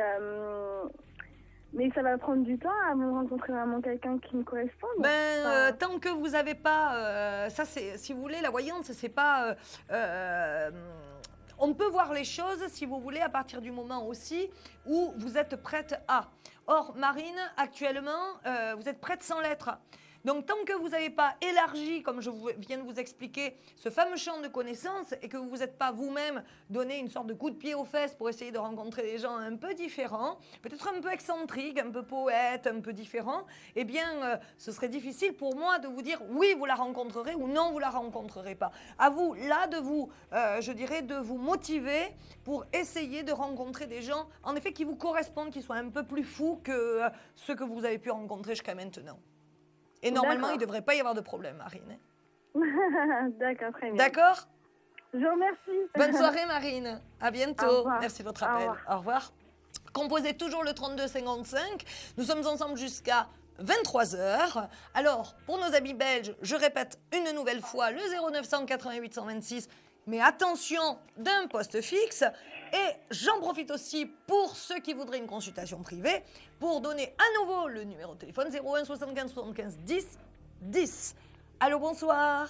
ça va prendre du temps à me rencontrer vraiment quelqu'un qui me corresponde. Tant que vous n'avez pas... ça, c'est, si vous voulez, la voyance, c'est pas... on peut voir les choses, si vous voulez, à partir du moment aussi où vous êtes prête à. Or, Marine, actuellement, vous êtes prête sans l'être. Donc, tant que vous n'avez pas élargi, comme je viens de vous expliquer, ce fameux champ de connaissances et que vous vous êtes pas vous-même donné une sorte de coup de pied aux fesses pour essayer de rencontrer des gens un peu différents, peut-être un peu excentriques, un peu poètes, un peu différents, eh bien, ce serait difficile pour moi de vous dire oui, vous la rencontrerez ou non, vous la rencontrerez pas. À vous, là, de vous, je dirais, de vous motiver pour essayer de rencontrer des gens, en effet, qui vous correspondent, qui soient un peu plus fous que ceux que vous avez pu rencontrer jusqu'à maintenant. Et normalement, il ne devrait pas y avoir de problème, Marine. D'accord, très bien. D'accord ? Je vous remercie. Bonne soirée, Marine. À bientôt. Au revoir. Merci de votre appel. Au revoir. Composez toujours le 3255. Nous sommes ensemble jusqu'à 23h. Alors, pour nos amis belges, je répète une nouvelle fois le 0988 126. Mais attention, d'un poste fixe. Et j'en profite aussi pour ceux qui voudraient une consultation privée pour donner à nouveau le numéro de téléphone 01 75 75 10 10. Allô, bonsoir.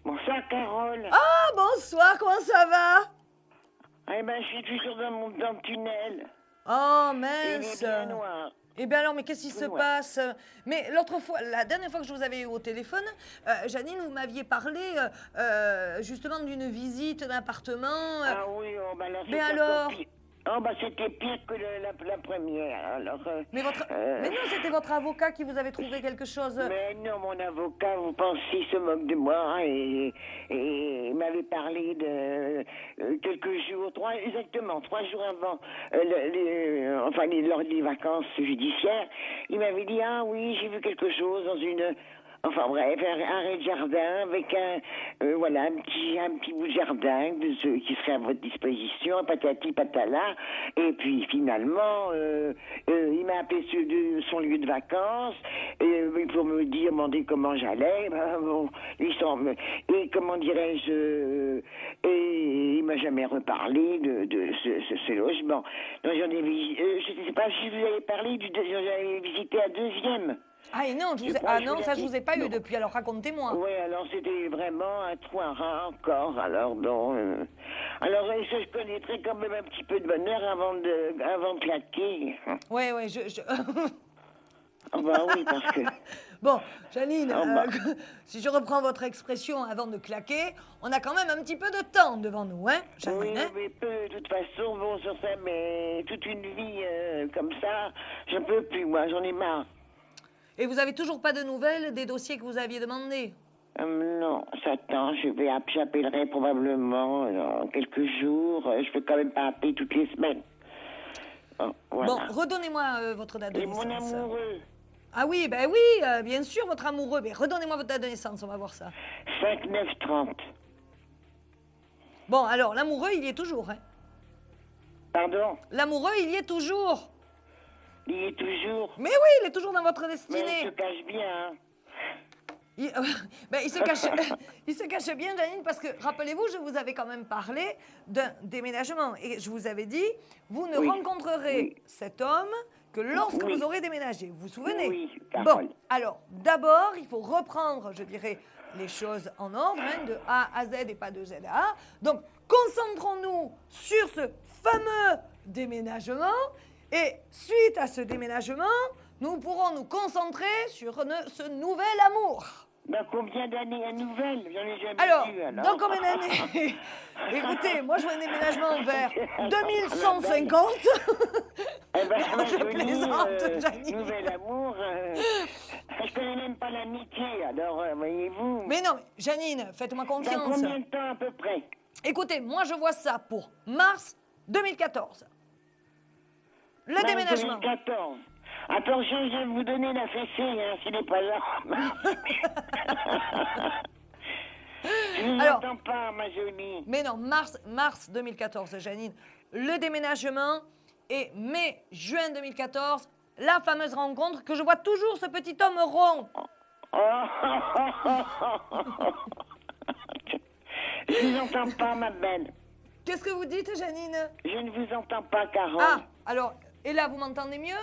Bonsoir, Carole. Ah, bonsoir, comment ça va? Eh ben, je suis toujours dans le tunnel. Oh, Il mince. est bien noir. Eh bien alors, mais qu'est-ce qui se passe? Mais l'autre fois, la dernière fois que je vous avais eu au téléphone, Janine, vous m'aviez parlé justement d'une visite d'un appartement. Ah oui, oh, ben là, mais alors? Oh, bah c'était pire que la première. Alors, mais non, c'était votre avocat qui vous avait trouvé quelque chose. Mais non, mon avocat, vous pensez, se moque de moi et il m'avait parlé de quelques jours, 3 jours avant, lors des vacances judiciaires. Il m'avait dit, ah oui, j'ai vu quelque chose dans une... Enfin bref, un arrêt de jardin avec un petit bout de jardin qui serait à votre disposition, patati patala. Et puis finalement, il m'a appelé de son lieu de vacances pour me demander comment j'allais. Et comment dirais-je, et il m'a jamais reparlé de ce logement. Donc je ne sais pas si vous avez parlé j'avais visité un deuxième. Ah et non, ça je vous ai pas eu depuis, alors racontez-moi. Oui, alors c'était vraiment un trou à rat encore, alors bon... Alors je connaîtrais quand même un petit peu de bonheur avant de claquer. Oui, Ah bah oui, parce que... Bon, Janine, si je reprends votre expression avant de claquer, on a quand même un petit peu de temps devant nous, hein, Janine? Oui, mais de toute façon, bon, sur ça, mais toute une vie comme ça, je peux plus, moi, j'en ai marre. Et vous avez toujours pas de nouvelles des dossiers que vous aviez demandés? Non, j'attends, j'appellerai probablement dans quelques jours. Je peux quand même pas appeler toutes les semaines. Voilà. Bon, redonnez-moi votre date de naissance. Et mon amoureux. Ah oui, ben oui, bien sûr, votre amoureux. Mais redonnez-moi votre date de naissance, on va voir ça. 5-9-30. Bon, alors, l'amoureux, il y est toujours, hein? Pardon? L'amoureux, il y est toujours. Il y est toujours. Mais oui, il est toujours dans votre destinée. Mais il se cache bien, hein. Il se cache bien, Janine, parce que, rappelez-vous, je vous avais quand même parlé d'un déménagement. Et je vous avais dit, vous ne rencontrerez cet homme que lorsque vous aurez déménagé. Vous vous souvenez? Oui, Carole. Bon, alors, d'abord, il faut reprendre, je dirais, les choses en ordre, hein, de A à Z et pas de Z à A. Donc, concentrons-nous sur ce fameux déménagement. Et suite à ce déménagement, nous pourrons nous concentrer sur ce nouvel amour. Dans combien d'années à nouvelle? J'en ai jamais vu, alors. Dans combien d'années? Écoutez, moi je veux un déménagement vers 2150. Eh ben, je plaisante, Janine. Nouvel amour, je connais même pas l'amitié, alors voyez-vous. Mais non, Janine, faites-moi confiance. Dans combien de temps à peu près? Écoutez, moi je vois ça pour mars 2014. Le déménagement. 2014. Attention, je vais vous donner la fessée, hein, s'il n'est pas là. Je ne l'entends pas, ma jolie. Mais non, mars 2014, Janine. Le déménagement et mai-juin 2014, la fameuse rencontre que je vois toujours ce petit homme rond. Je ne vous entends pas, ma belle. Qu'est-ce que vous dites, Janine? Je ne vous entends pas, Carole. Ah, alors, et là, vous m'entendez mieux?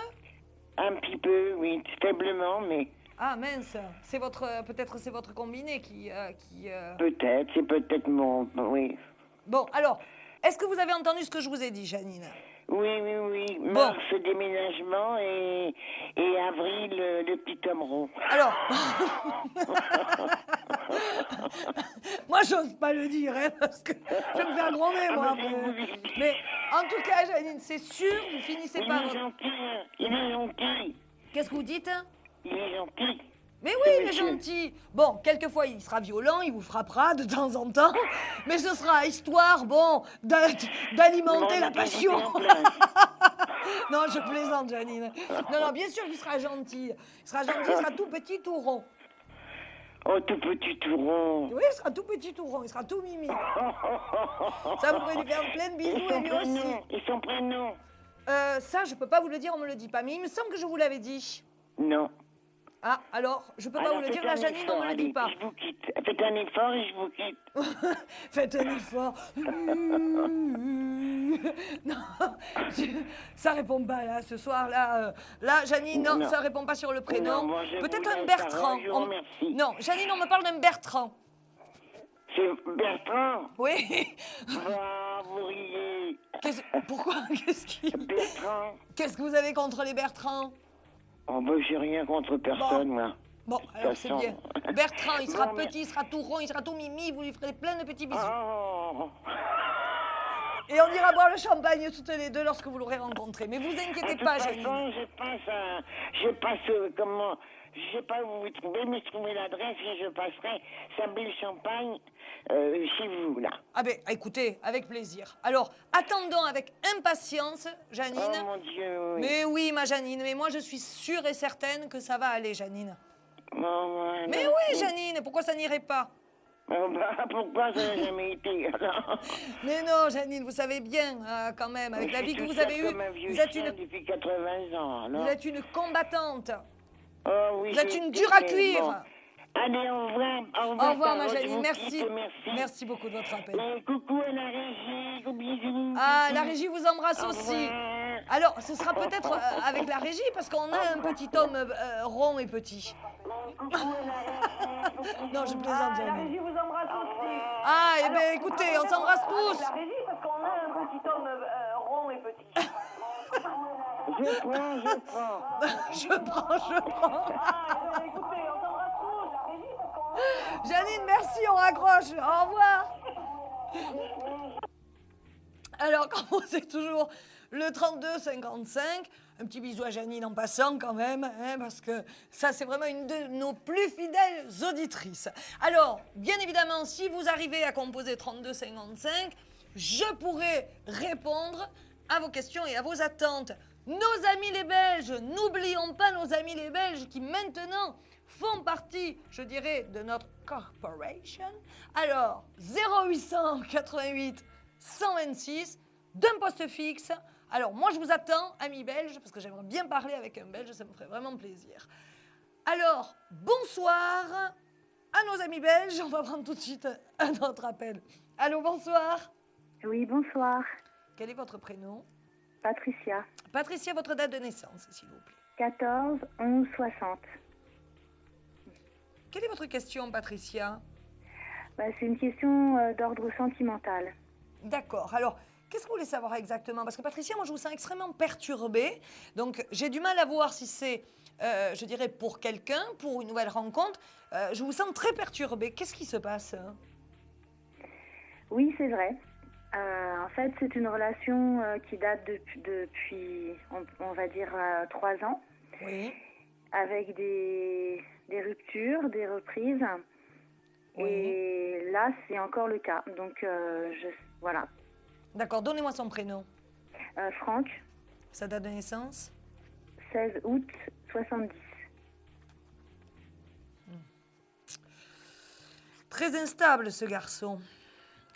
Un petit peu, oui, faiblement, mais... Ah, mince, peut-être c'est votre combiné qui... Peut-être, c'est peut-être mon... Oui. Bon, alors, est-ce que vous avez entendu ce que je vous ai dit, Janine? Oui. Bon. Mars, déménagement et avril, le petit homme rond. Alors, moi, j'ose pas le dire, hein, parce que je vais me faire gronder, moi. Mais en tout cas, Janine, c'est sûr, vous finissez par... Il est gentil. Qu'est-ce que vous dites? Il est gentil. Mais oui, il est gentil. Bon, quelquefois, il sera violent, il vous frappera de temps en temps, mais ce sera histoire, bon, d'alimenter la passion. Non, je plaisante, Janine. Non, bien sûr qu'il sera gentil. Il sera tout petit, tout rond. Oh, tout petit, tout rond. Oui, il sera tout petit, tout rond, il sera tout mimi. Ça, vous pourrez lui faire plein de bisous et lui aussi. Et son prénom? Ça, je peux pas vous le dire, on me le dit pas, mais il me semble que je vous l'avais dit. Non. Ah, alors, je peux pas vous le dire, la Janine, on me le dit pas. Je vous quitte. Faites un effort et je vous quitte. Faites un effort. Non, ça répond pas, là, ce soir-là. Là, Janine, non, ça répond pas sur le prénom. Peut-être un Bertrand. Non, Janine, on me parle d'un Bertrand. C'est Bertrand? Oui. Ah, vous riez. Pourquoi? Bertrand. Qu'est-ce que vous avez contre les Bertrands? Oh, ben, j'ai rien contre personne, moi. Bon, alors c'est bien. Bertrand, il sera petit, il sera tout rond, il sera tout mimi, vous lui ferez plein de petits bisous. Oh. Et on ira boire le champagne toutes les deux lorsque vous l'aurez rencontré. Mais vous inquiétez pas, Janine. Je sais pas où vous trouvez, mais trouvez l'adresse et je passerai samedi le champagne chez vous, là. Ah ben, écoutez, avec plaisir. Alors, attendons avec impatience, Janine. Oh, mon Dieu, oui. Mais oui, ma Janine, mais moi, je suis sûre et certaine que ça va aller, Janine. Oh, mais oui, Janine, pourquoi ça n'irait pas? Oh, bah, pourquoi ça n'a jamais été, alors? Mais non, Janine, vous savez bien, quand même, avec la vie que vous avez eue, vous êtes depuis 80 ans, alors. Vous êtes une combattante. Oh, oui, vous êtes une dure à cuire. Bon. Allez, au revoir. Au revoir, ma Janine. Merci. Merci beaucoup de votre appel. Coucou à la régie. Gros bisous. Ah, la régie vous embrasse aussi. Alors, ce sera peut-être avec la régie, parce qu'on a un petit homme rond et petit. Non, je plaisante, Janine. La régie vous embrasse aussi. Ah, eh bien, écoutez, on s'embrasse tous. La régie, parce qu'on a un petit homme rond et petit. Je prends. Je prends. Écoutez, on s'embrasse tous. La régie, parce qu'on a... Janine, merci, on raccroche. Au revoir. Alors, comme c'est toujours le 32-55, un petit bisou à Janine en passant quand même, hein, parce que ça, c'est vraiment une de nos plus fidèles auditrices. Alors, bien évidemment, si vous arrivez à composer 32-55, je pourrai répondre à vos questions et à vos attentes. Nos amis les Belges, n'oublions pas nos amis les Belges qui maintenant font partie, je dirais, de notre corporation. Alors, 0800 88 126, d'un poste fixe. Alors, moi, je vous attends, amis belges, parce que j'aimerais bien parler avec un Belge, ça me ferait vraiment plaisir. Alors, bonsoir à nos amis belges. On va prendre tout de suite un autre appel. Allô, bonsoir. Oui, bonsoir. Quel est votre prénom? Patricia. Patricia, votre date de naissance, s'il vous plaît. 14/11/60. Quelle est votre question, Patricia? C'est une question d'ordre sentimental. D'accord. Alors, qu'est-ce que vous voulez savoir exactement? Parce que Patricia, moi, je vous sens extrêmement perturbée. Donc, j'ai du mal à voir si c'est, je dirais, pour quelqu'un, pour une nouvelle rencontre. Je vous sens très perturbée. Qu'est-ce qui se passe? Oui, c'est vrai. En fait, c'est une relation qui date depuis on va dire, 3 ans. Oui. Avec des ruptures, des reprises. Oui. Et là, c'est encore le cas. Donc, voilà. D'accord, donnez-moi son prénom. Franck. Sa date de naissance? 16 août 70. Très instable, ce garçon.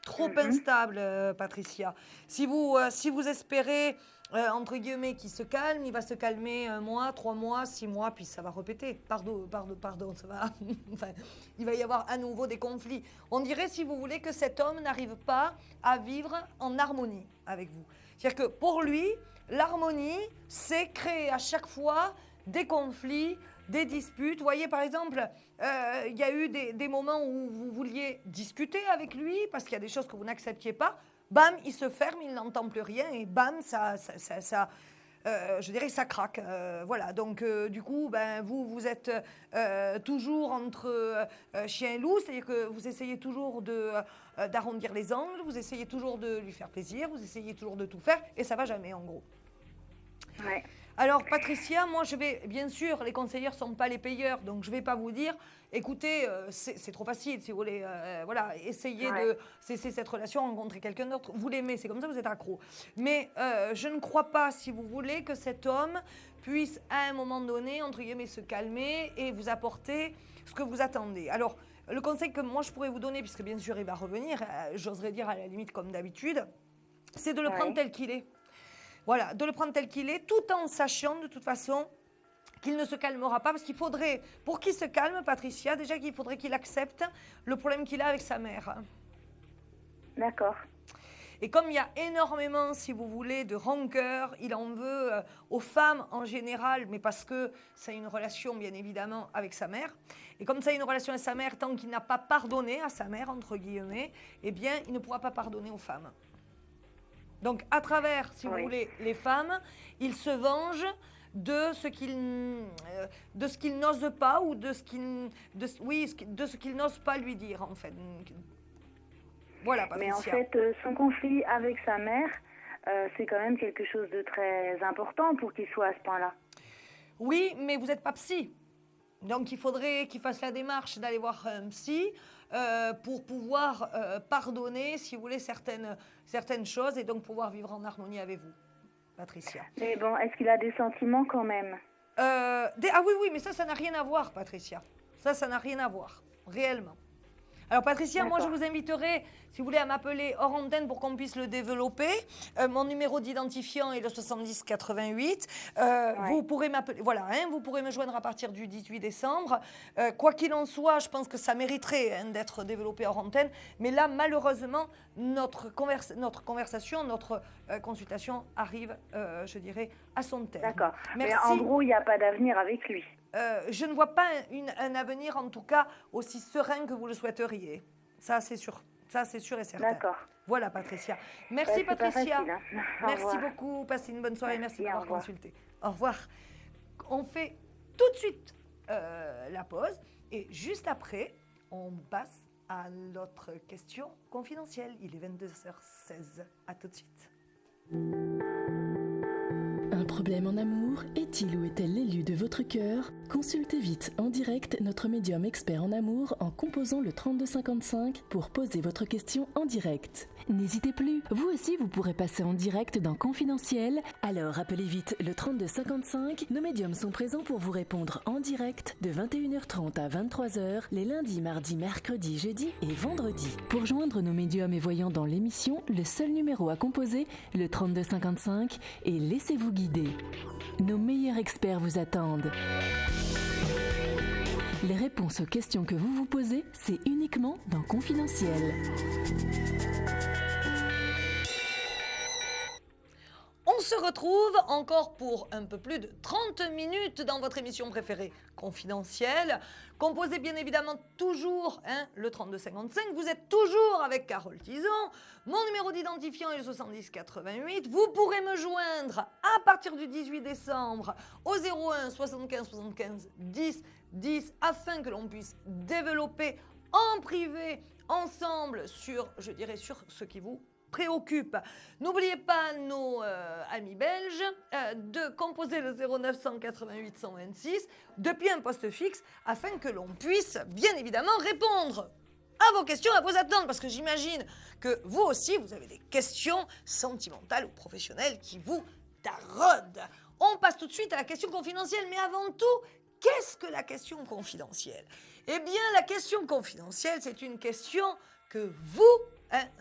Trop instable, Patricia. Si vous espérez, entre guillemets, qu'il se calme, il va se calmer 1 mois, 3 mois, 6 mois, puis ça va répéter. Pardon, ça va... enfin, il va y avoir à nouveau des conflits. On dirait, si vous voulez, que cet homme n'arrive pas à vivre en harmonie avec vous. C'est-à-dire que pour lui, l'harmonie, c'est créer à chaque fois des conflits, des disputes. Vous voyez, par exemple, il y a eu des moments où vous vouliez discuter avec lui parce qu'il y a des choses que vous n'acceptiez pas. bam, il se ferme, il n'entend plus rien et bam, je dirais ça craque. Voilà, donc du coup, ben, vous êtes toujours entre chien et loup, c'est-à-dire que vous essayez toujours d'arrondir les angles, vous essayez toujours de lui faire plaisir, vous essayez toujours de tout faire et ça va jamais en gros. Ouais. Alors Patricia, moi bien sûr, les conseillers ne sont pas les payeurs, donc je ne vais pas vous dire, écoutez, c'est trop facile, si vous voulez, voilà, essayez de cesser cette relation, rencontrer quelqu'un d'autre, vous l'aimez, c'est comme ça, vous êtes accro. Mais je ne crois pas, si vous voulez, que cet homme puisse à un moment donné, entre guillemets, se calmer et vous apporter ce que vous attendez. Alors, le conseil que moi je pourrais vous donner, puisque bien sûr il va revenir, j'oserais dire à la limite comme d'habitude, c'est de le prendre tel qu'il est. Voilà, de le prendre tel qu'il est, tout en sachant de toute façon qu'il ne se calmera pas. Parce qu'il faudrait, pour qu'il se calme, Patricia, déjà qu'il faudrait qu'il accepte le problème qu'il a avec sa mère. D'accord. Et comme il y a énormément, si vous voulez, de rancœur, il en veut aux femmes en général, mais parce que ça a une relation, bien évidemment, avec sa mère. Et comme ça a une relation avec sa mère, tant qu'il n'a pas pardonné à sa mère, entre guillemets, eh bien, il ne pourra pas pardonner aux femmes. Donc, à travers, si vous voulez, les femmes, il se venge de ce qu'il n'ose pas ou de ce qu'il n'ose pas lui dire, en fait. Voilà, Patricia. Mais en fait, son conflit avec sa mère, c'est quand même quelque chose de très important pour qu'il soit à ce point-là. Oui, mais vous n'êtes pas psy. Donc, il faudrait qu'il fasse la démarche d'aller voir un psy pour pouvoir pardonner, si vous voulez, certaines choses et donc pouvoir vivre en harmonie avec vous, Patricia. Mais bon, est-ce qu'il a des sentiments quand même Ah oui, mais ça n'a rien à voir, Patricia. Ça n'a rien à voir, réellement. Alors Patricia, moi je vous inviterai, si vous voulez, à m'appeler hors antenne pour qu'on puisse le développer. Mon numéro d'identifiant est le 70 88. Vous pourrez m'appeler, voilà, vous pourrez me joindre à partir du 18 décembre. Quoi qu'il en soit, je pense que ça mériterait d'être développé hors antenne. Mais là, malheureusement, notre conversation, notre consultation arrive, je dirais, à son terme. D'accord. Merci. Mais en gros, il n'y a pas d'avenir avec lui. Je ne vois pas un avenir, en tout cas, aussi serein que vous le souhaiteriez. Ça, c'est sûr. Ça, c'est sûr et certain. D'accord. Voilà, Patricia. Merci, Patricia. Pas facile, hein. Merci beaucoup. Passez une bonne soirée. Merci d'avoir d'avoir consulté. Au revoir. On fait tout de suite la pause. Et juste après, on passe à notre question confidentielle. Il est 22h16. À tout de suite. Un problème en amour, est-il ou est-elle l'élu de votre cœur? Consultez vite en direct notre médium expert en amour en composant le 3255 pour poser votre question en direct. N'hésitez plus, vous aussi vous pourrez passer en direct dans Confidentiel, alors appelez vite le 3255, nos médiums sont présents pour vous répondre en direct de 21h30 à 23h les lundis, mardis, mercredis, jeudis et vendredis. Pour joindre nos médiums et voyants dans l'émission, le seul numéro à composer, le 3255, et laissez-vous guider. Nos meilleurs experts vous attendent. Les réponses aux questions que vous vous posez, c'est uniquement dans Confidentiel. On se retrouve encore pour un peu plus de 30 minutes dans votre émission préférée, Confidentiel, composée bien évidemment toujours, le 3255. Vous êtes toujours avec Carole Tison. Mon numéro d'identifiant est le 70 88. Vous pourrez me joindre à partir du 18 décembre au 01 75 75 10 10 afin que l'on puisse développer en privé ensemble sur, je dirais, sur ce qui vous préoccupe. N'oubliez pas, nos amis belges, de composer le 0988 126 depuis un poste fixe afin que l'on puisse bien évidemment répondre à vos questions, à vos attentes, parce que j'imagine que vous aussi, vous avez des questions sentimentales ou professionnelles qui vous taraudent. On passe tout de suite à la question confidentielle, mais avant tout, qu'est-ce que la question confidentielle? Eh bien, la question confidentielle, c'est une question que vous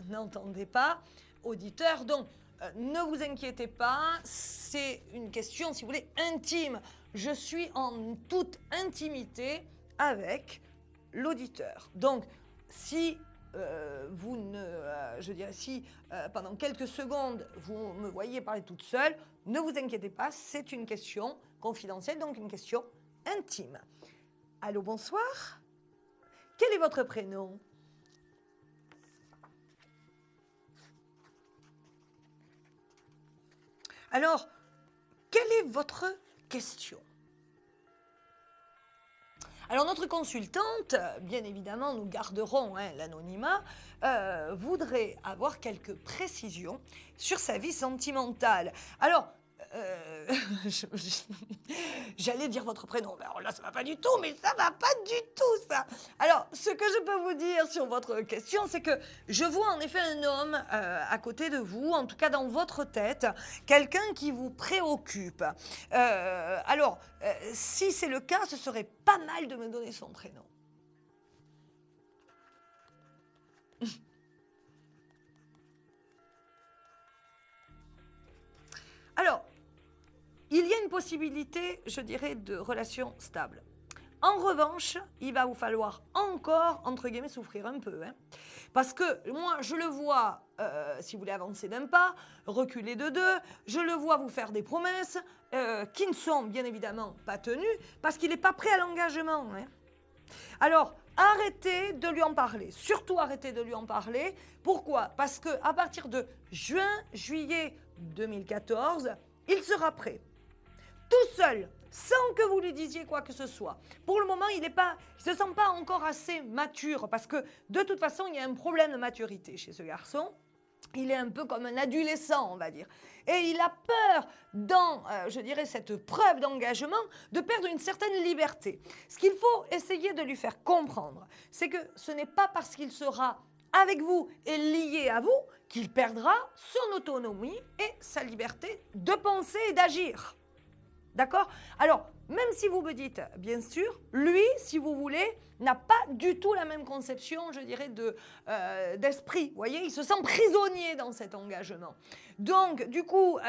n'entendez pas, auditeurs, donc ne vous inquiétez pas, c'est une question, si vous voulez, intime. Je suis en toute intimité avec l'auditeur. Donc, si pendant quelques secondes, vous me voyez parler toute seule, ne vous inquiétez pas, c'est une question confidentielle, donc une question intime. Allô, bonsoir. Quel est votre prénom ? Alors, quelle est votre question? Alors, notre consultante, bien évidemment, nous garderons l'anonymat, voudrait avoir quelques précisions sur sa vie sentimentale. Alors, j'allais dire votre prénom, mais alors là ça va pas du tout, mais ça va pas du tout ça. Alors ce que je peux vous dire sur votre question, c'est que je vois en effet un homme à côté de vous, en tout cas dans votre tête, quelqu'un qui vous préoccupe. Alors si c'est le cas, ce serait pas mal de me donner son prénom. Alors, il y a une possibilité, je dirais, de relation stable. En revanche, il va vous falloir encore, entre guillemets, souffrir un peu. Parce que moi, je le vois, si vous voulez avancer d'un pas, reculer de deux, je le vois vous faire des promesses qui ne sont bien évidemment pas tenues parce qu'il n'est pas prêt à l'engagement. Alors, arrêtez de lui en parler. Surtout arrêtez de lui en parler. Pourquoi? Parce qu'à partir de juin, juillet 2014, il sera prêt. Tout seul, sans que vous lui disiez quoi que ce soit. Pour le moment, il ne se sent pas encore assez mature parce que de toute façon, il y a un problème de maturité chez ce garçon. Il est un peu comme un adolescent, on va dire. Et il a peur, dans, je dirais, cette preuve d'engagement, de perdre une certaine liberté. Ce qu'il faut essayer de lui faire comprendre, c'est que ce n'est pas parce qu'il sera avec vous et lié à vous qu'il perdra son autonomie et sa liberté de penser et d'agir. D'accord? Alors, même si vous me dites, bien sûr, lui, si vous voulez, n'a pas du tout la même conception, je dirais, d'esprit. Vous voyez, il se sent prisonnier dans cet engagement. Donc, du coup,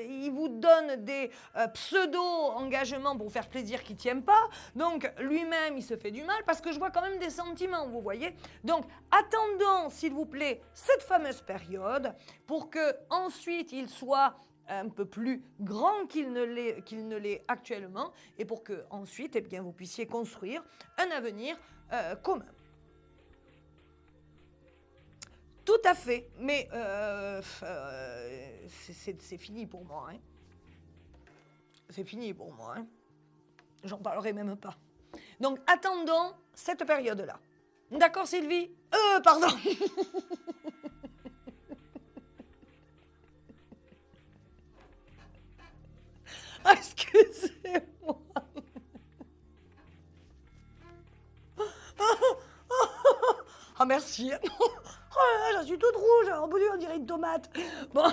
il vous donne des pseudo-engagements pour faire plaisir qui ne tiennent pas. Donc, lui-même, il se fait du mal parce que je vois quand même des sentiments, vous voyez. Donc, attendons, s'il vous plaît, cette fameuse période pour qu'ensuite il soit un peu plus grand qu'il ne l'est actuellement et pour que ensuite, eh bien, vous puissiez construire un avenir commun. Tout à fait, mais c'est fini pour moi. C'est fini pour moi. J'en parlerai même pas. Donc, attendons cette période-là. D'accord, Sylvie? Pardon. Excusez-moi. Ah, merci. Oh, je suis toute rouge. En plus, on dirait une tomate. Bon,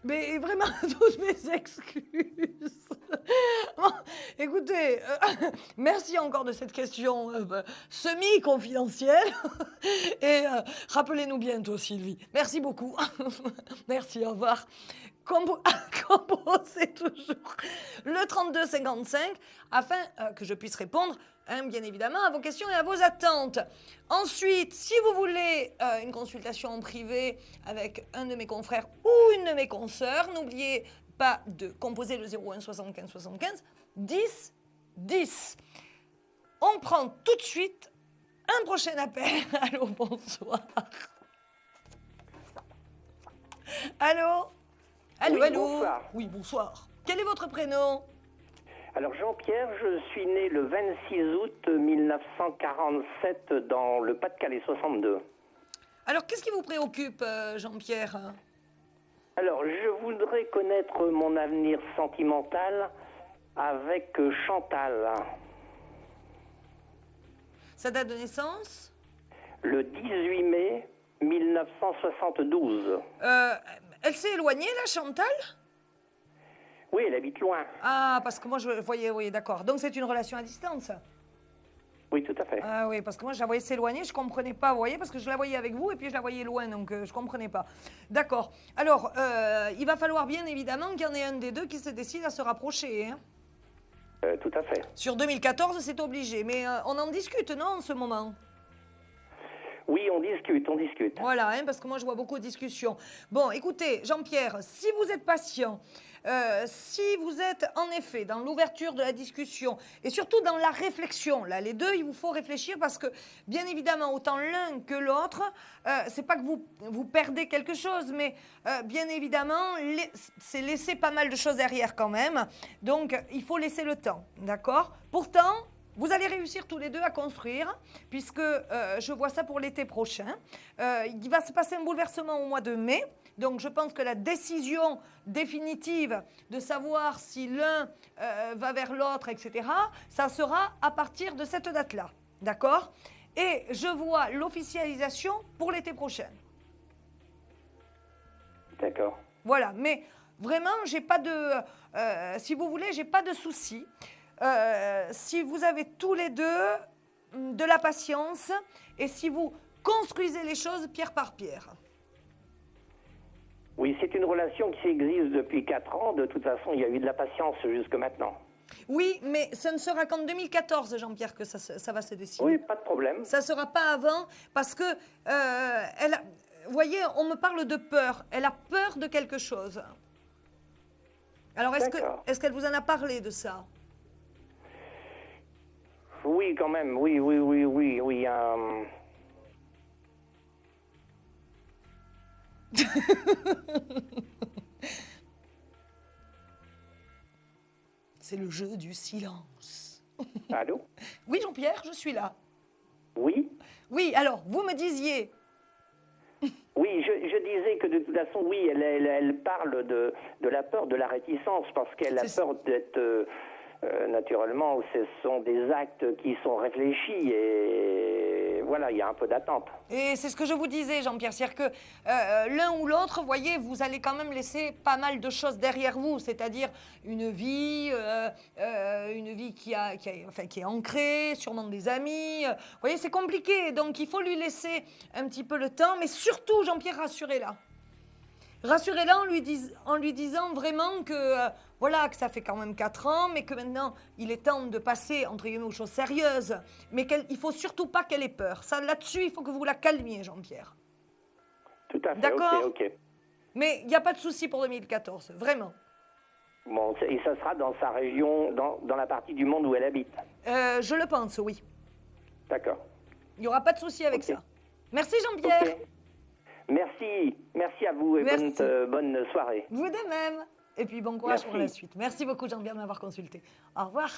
mais vraiment, toutes mes excuses. Bon, écoutez, merci encore de cette question semi-confidentielle. Et rappelez-nous bientôt, Sylvie. Merci beaucoup. Merci, au revoir. Composez toujours le 3255 afin que je puisse répondre, bien évidemment, à vos questions et à vos attentes. Ensuite, si vous voulez une consultation en privé avec un de mes confrères ou une de mes consoeurs, n'oubliez pas de composer le 01 75 75 10 10. On prend tout de suite un prochain appel. Allô, bonsoir. Allô? Allô, oui, allô. Bonsoir. Oui, bonsoir. Quel est votre prénom? Alors Jean-Pierre, je suis né le 26 août 1947 dans le Pas-de-Calais 62. Alors, qu'est-ce qui vous préoccupe, Jean-Pierre? Alors, je voudrais connaître mon avenir sentimental avec Chantal. Sa date de naissance? Le 18 mai 1972. Elle s'est éloignée, là, Chantal? Oui, elle habite loin. Ah, parce que moi, je voyais, oui, d'accord. Donc, c'est une relation à distance? Oui, tout à fait. Ah oui, parce que moi, je la voyais s'éloigner, je ne comprenais pas, vous voyez, parce que je la voyais avec vous et puis je la voyais loin, donc je ne comprenais pas. D'accord. Alors, il va falloir bien évidemment qu'il y en ait un des deux qui se décide à se rapprocher. Tout à fait. Sur 2014, c'est obligé, mais on en discute, non, en ce moment? Oui, on discute. Voilà, hein, parce que moi, je vois beaucoup de discussions. Bon, écoutez, Jean-Pierre, si vous êtes patient, si vous êtes en effet dans l'ouverture de la discussion et surtout dans la réflexion, là, les deux, il vous faut réfléchir parce que, bien évidemment, autant l'un que l'autre, c'est pas que vous perdez quelque chose, mais bien évidemment, c'est laisser pas mal de choses derrière quand même. Donc, il faut laisser le temps, d'accord? Pourtant, vous allez réussir tous les deux à construire, puisque je vois ça pour l'été prochain. Il va se passer un bouleversement au mois de mai. Donc, je pense que la décision définitive de savoir si l'un va vers l'autre, etc., ça sera à partir de cette date-là. D'accord? Et je vois l'officialisation pour l'été prochain. D'accord. Voilà. Mais vraiment, j'ai pas de... si vous voulez, j'ai pas de soucis. Si vous avez tous les deux de la patience et si vous construisez les choses pierre par pierre. Oui, c'est une relation qui existe depuis 4 ans. De toute façon, il y a eu de la patience jusque maintenant. Oui, mais ce ne sera qu'en 2014, Jean-Pierre, que ça va se décider. Oui, pas de problème. Ça ne sera pas avant parce que, vous voyez, on me parle de peur. Elle a peur de quelque chose. Alors, est-ce qu'elle vous en a parlé de ça? Oui, quand même, oui. C'est le jeu du silence. Allô? Oui, Jean-Pierre, je suis là. Oui? Oui, alors, vous me disiez... Oui, je disais que de toute façon, oui, elle parle de la peur, de la réticence, parce qu'elle a peur d'être... naturellement, ce sont des actes qui sont réfléchis et voilà, il y a un peu d'attente. Et c'est ce que je vous disais, Jean-Pierre, c'est-à-dire que l'un ou l'autre, voyez, vous allez quand même laisser pas mal de choses derrière vous, c'est-à-dire une vie qui est ancrée, sûrement des amis. Vous voyez, c'est compliqué, donc il faut lui laisser un petit peu le temps, mais surtout, Jean-Pierre, rassurez-la. Rassurez-la en lui disant vraiment que, voilà, que ça fait quand même 4 ans, mais que maintenant, il est temps de passer, entre guillemets, aux choses sérieuses. Mais il ne faut surtout pas qu'elle ait peur. Ça, là-dessus, il faut que vous la calmiez, Jean-Pierre. Tout à fait, d'accord. ok. Mais il n'y a pas de souci pour 2014, vraiment. Bon, et ça sera dans sa région, dans la partie du monde où elle habite. Je le pense, oui. D'accord. Il n'y aura pas de souci avec ça. Merci, Jean-Pierre. Okay. Merci à vous et bonne soirée. Vous de même. Et puis bon courage pour la suite. Merci beaucoup Jean-Pierre de m'avoir consulté. Au revoir.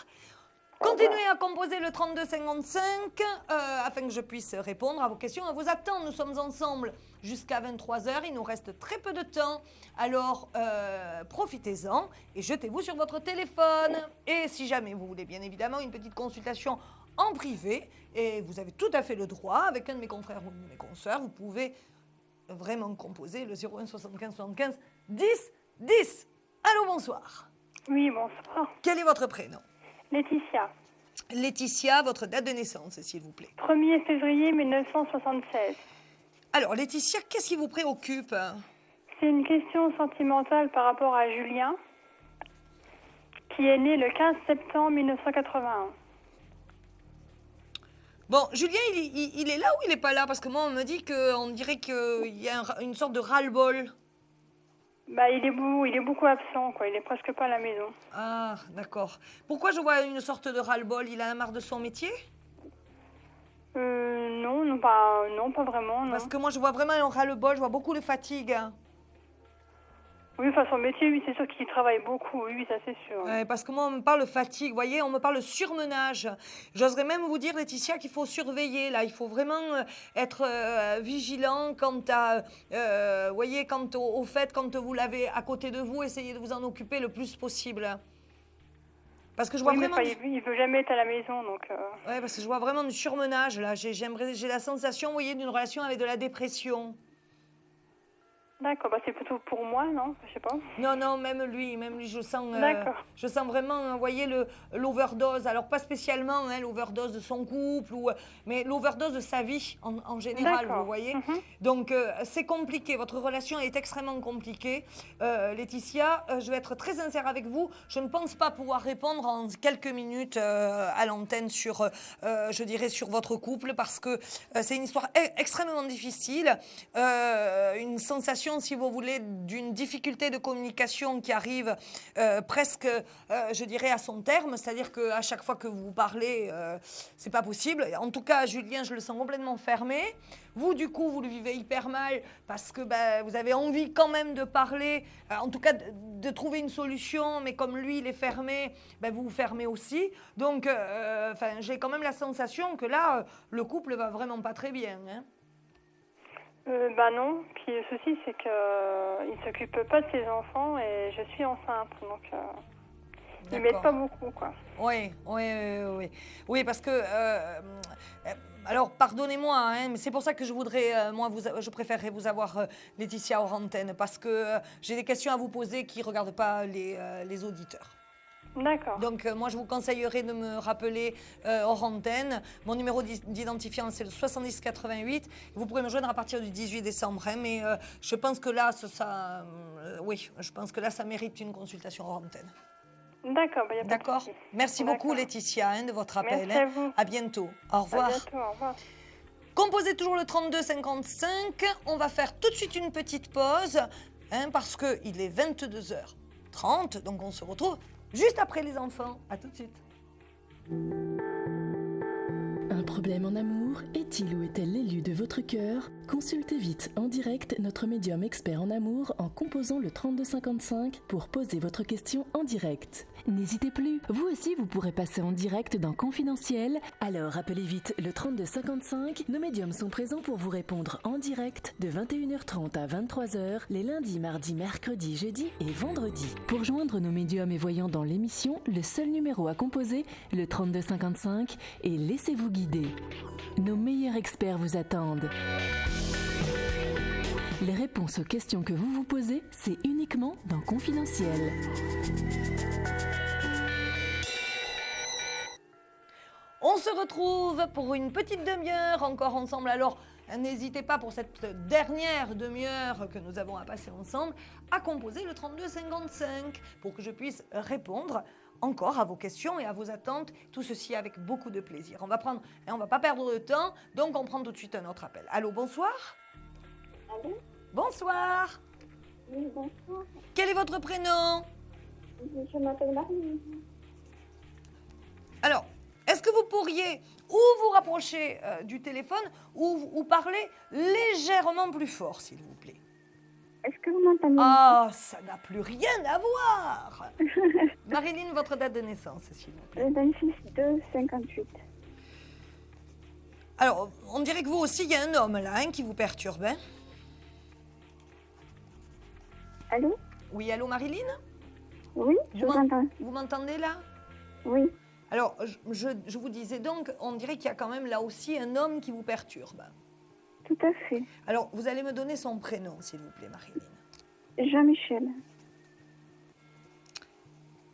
Continuez à composer le 3255 afin que je puisse répondre à vos questions, à vos attentes. Nous sommes ensemble jusqu'à 23h. Il nous reste très peu de temps. Alors profitez-en et jetez-vous sur votre téléphone. Et si jamais vous voulez bien évidemment une petite consultation en privé, et vous avez tout à fait le droit avec un de mes confrères ou une de mes consoeurs, vous pouvez vraiment composer le 01 75 75 10 10. Allô, bonsoir. Oui, bonsoir. Quel est votre prénom? Laetitia. Laetitia, votre date de naissance, s'il vous plaît. 1er février 1976. Alors, Laetitia, qu'est-ce qui vous préoccupe? C'est une question sentimentale par rapport à Julien, qui est né le 15 septembre 1981. Bon, Julien, il est là ou il n'est pas là? Parce que moi, on me dit qu'on dirait qu'il y a une sorte de ras-le-bol. Bah, il est beaucoup absent, quoi. Il est presque pas à la maison. Ah, d'accord. Pourquoi je vois une sorte de ras-le-bol? Il a marre de son métier? Non, pas vraiment, non. Parce que moi, je vois vraiment un ras-le-bol, je vois beaucoup de fatigue. Oui, enfin, son métier, oui, c'est sûr qu'il travaille beaucoup, oui, ça c'est sûr. Ouais, parce que moi, on me parle fatigue, vous voyez, on me parle surmenage. J'oserais même vous dire, Laetitia, qu'il faut surveiller, là. Il faut vraiment être vigilant quant à, voyez, quant au fait, quand vous l'avez à côté de vous, essayez de vous en occuper le plus possible. Parce que je vois vraiment... il veut jamais être à la maison, donc... Ouais, parce que je vois vraiment du surmenage, là. J'ai la sensation, vous voyez, d'une relation avec de la dépression. D'accord, c'est plutôt pour moi, non? Je sais pas. Non, même lui, je sens vraiment, vous voyez, l'overdose. Alors, pas spécialement l'overdose de son couple, mais l'overdose de sa vie en général, vous voyez. Donc, c'est compliqué. Votre relation est extrêmement compliquée. Laetitia, je vais être très sincère avec vous. Je ne pense pas pouvoir répondre en quelques minutes à l'antenne sur votre couple, parce que c'est une histoire extrêmement difficile. Une sensation, si vous voulez, d'une difficulté de communication qui arrive presque, je dirais, à son terme. C'est-à-dire qu'à chaque fois que vous parlez, c'est pas possible. En tout cas, Julien, je le sens complètement fermé. Vous, du coup, vous le vivez hyper mal parce que vous avez envie quand même de parler, en tout cas de trouver une solution, mais comme lui, il est fermé, vous vous fermez aussi. Donc, j'ai quand même la sensation que là, le couple va vraiment pas très bien, hein. Non. Puis le souci, c'est qu'il ne s'occupe pas de ses enfants et je suis enceinte. Donc, il ne m'aide pas beaucoup, quoi. Oui, parce que... alors, pardonnez-moi, mais c'est pour ça que je voudrais... je préférerais vous avoir, Laetitia, hors antenne, parce que j'ai des questions à vous poser qui ne regardent pas les auditeurs. D'accord. Donc, moi, je vous conseillerais de me rappeler hors antenne. Mon numéro d'identifiant, c'est le 70 88. Vous pourrez me joindre à partir du 18 décembre. Mais je pense que là, je pense que là, ça mérite une consultation hors antenne. D'accord. D'accord. Merci beaucoup, Laetitia, de votre appel. Merci à vous. À bientôt. Au revoir. À bientôt, au revoir. Composez toujours le 32 55. On va faire tout de suite une petite pause, parce qu'il est 22h30. Donc, on se retrouve juste après les enfants. À tout de suite. Un problème en amour, est-il ou est-elle l'élu de votre cœur? Consultez vite en direct notre médium expert en amour en composant le 3255 pour poser votre question en direct. N'hésitez plus, vous aussi vous pourrez passer en direct dans Confidentiel. Alors appelez vite le 3255. Nos médiums sont présents pour vous répondre en direct de 21h30 à 23h les lundis, mardis, mercredis, jeudis et vendredis. Pour joindre nos médiums et voyants dans l'émission, le seul numéro à composer, le 3255, et laissez-vous guider. Nos meilleurs experts vous attendent. Les réponses aux questions que vous vous posez, c'est uniquement dans Confidentiel. On se retrouve pour une petite demi-heure encore ensemble. Alors, n'hésitez pas pour cette dernière demi-heure que nous avons à passer ensemble à composer le 3255 pour que je puisse répondre encore à vos questions et à vos attentes. Tout ceci avec beaucoup de plaisir. On va pas perdre de temps, donc on prend tout de suite un autre appel. Allô, bonsoir. Allô. Bonsoir. Oui, bonsoir. Quel est votre prénom? Je m'appelle Marie. Alors, est-ce que vous pourriez ou vous rapprocher du téléphone ou parler légèrement plus fort, s'il vous plaît? Est-ce que vous m'entendez? Ah, ça n'a plus rien à voir. Marilyn, votre date de naissance, s'il vous plaît. Le 26/2/58. Alors, on dirait que vous aussi, il y a un homme là qui vous perturbe. Allô? Oui, allô, Marilyn? Oui, je vous entends. Vous m'entendez là? Oui. Alors, je vous disais donc, on dirait qu'il y a quand même là aussi un homme qui vous perturbe. Tout à fait. Alors, vous allez me donner son prénom, s'il vous plaît, Marilyn. Jean-Michel.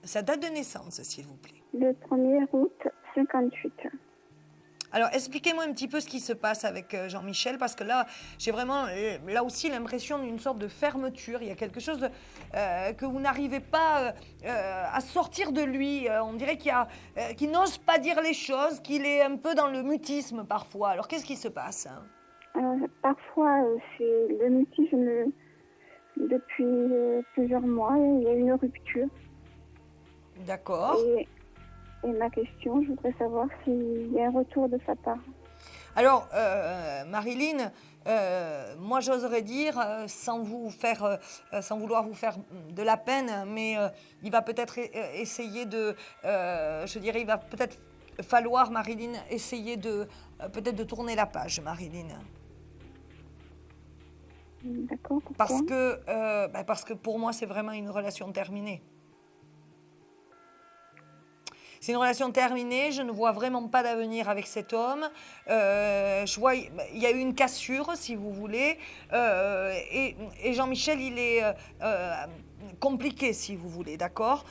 Sa date de naissance, s'il vous plaît. Le 1er août 58. Alors, expliquez-moi un petit peu ce qui se passe avec Jean-Michel, parce que là, j'ai vraiment, là aussi, l'impression d'une sorte de fermeture. Il y a quelque chose que vous n'arrivez pas à sortir de lui. On dirait qu'il n'ose pas dire les choses, qu'il est un peu dans le mutisme parfois. Alors, qu'est-ce qui se passe? Parfois, c'est le mutisme depuis plusieurs mois. Il y a une rupture. D'accord. Et ma question, je voudrais savoir s'il y a un retour de sa part. Alors, Marilyn, moi j'oserais dire, sans vouloir vous faire de la peine, mais il va peut-être essayer de, il va peut-être falloir, Marilyn, essayer peut-être de tourner la page, Marilyn. D'accord. Parce que pour moi, c'est vraiment une relation terminée. C'est une relation terminée, je ne vois vraiment pas d'avenir avec cet homme. Je vois, il y a eu une cassure, si vous voulez. Et Jean-Michel, il est compliqué, si vous voulez, d'accord.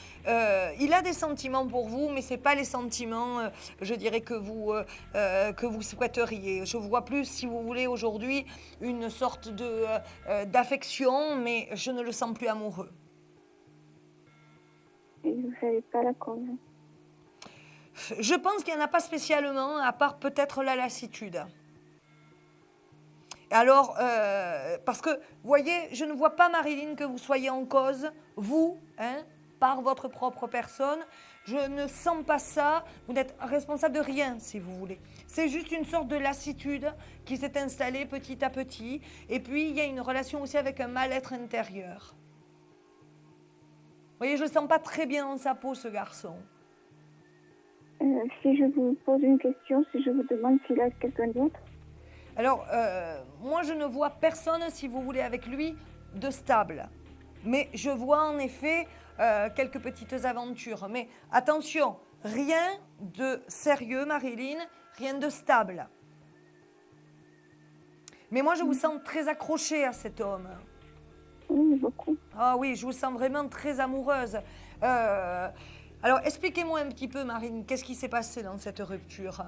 Il a des sentiments pour vous, mais ce n'est pas les sentiments, je dirais, que vous souhaiteriez. Je vois plus, si vous voulez, aujourd'hui, une sorte d'affection, mais je ne le sens plus amoureux. Et vous ne savez pas la cause? Je pense qu'il n'y en a pas spécialement, à part peut-être la lassitude. Alors, parce que, vous voyez, je ne vois pas, Marilyn, que vous soyez en cause, vous, par votre propre personne. Je ne sens pas ça. Vous n'êtes responsable de rien, si vous voulez. C'est juste une sorte de lassitude qui s'est installée petit à petit. Et puis, il y a une relation aussi avec un mal-être intérieur. Vous voyez, je ne le sens pas très bien dans sa peau, ce garçon. Si je vous pose une question, si je vous demande s'il a quelqu'un d'autre? Alors, moi, je ne vois personne, si vous voulez, avec lui, de stable. Mais je vois en effet quelques petites aventures. Mais attention, rien de sérieux, Marilyn, rien de stable. Mais moi, je vous sens très accrochée à cet homme. Oui, beaucoup. Ah oui, je vous sens vraiment très amoureuse. Alors, expliquez-moi un petit peu, Marilyn, qu'est-ce qui s'est passé dans cette rupture?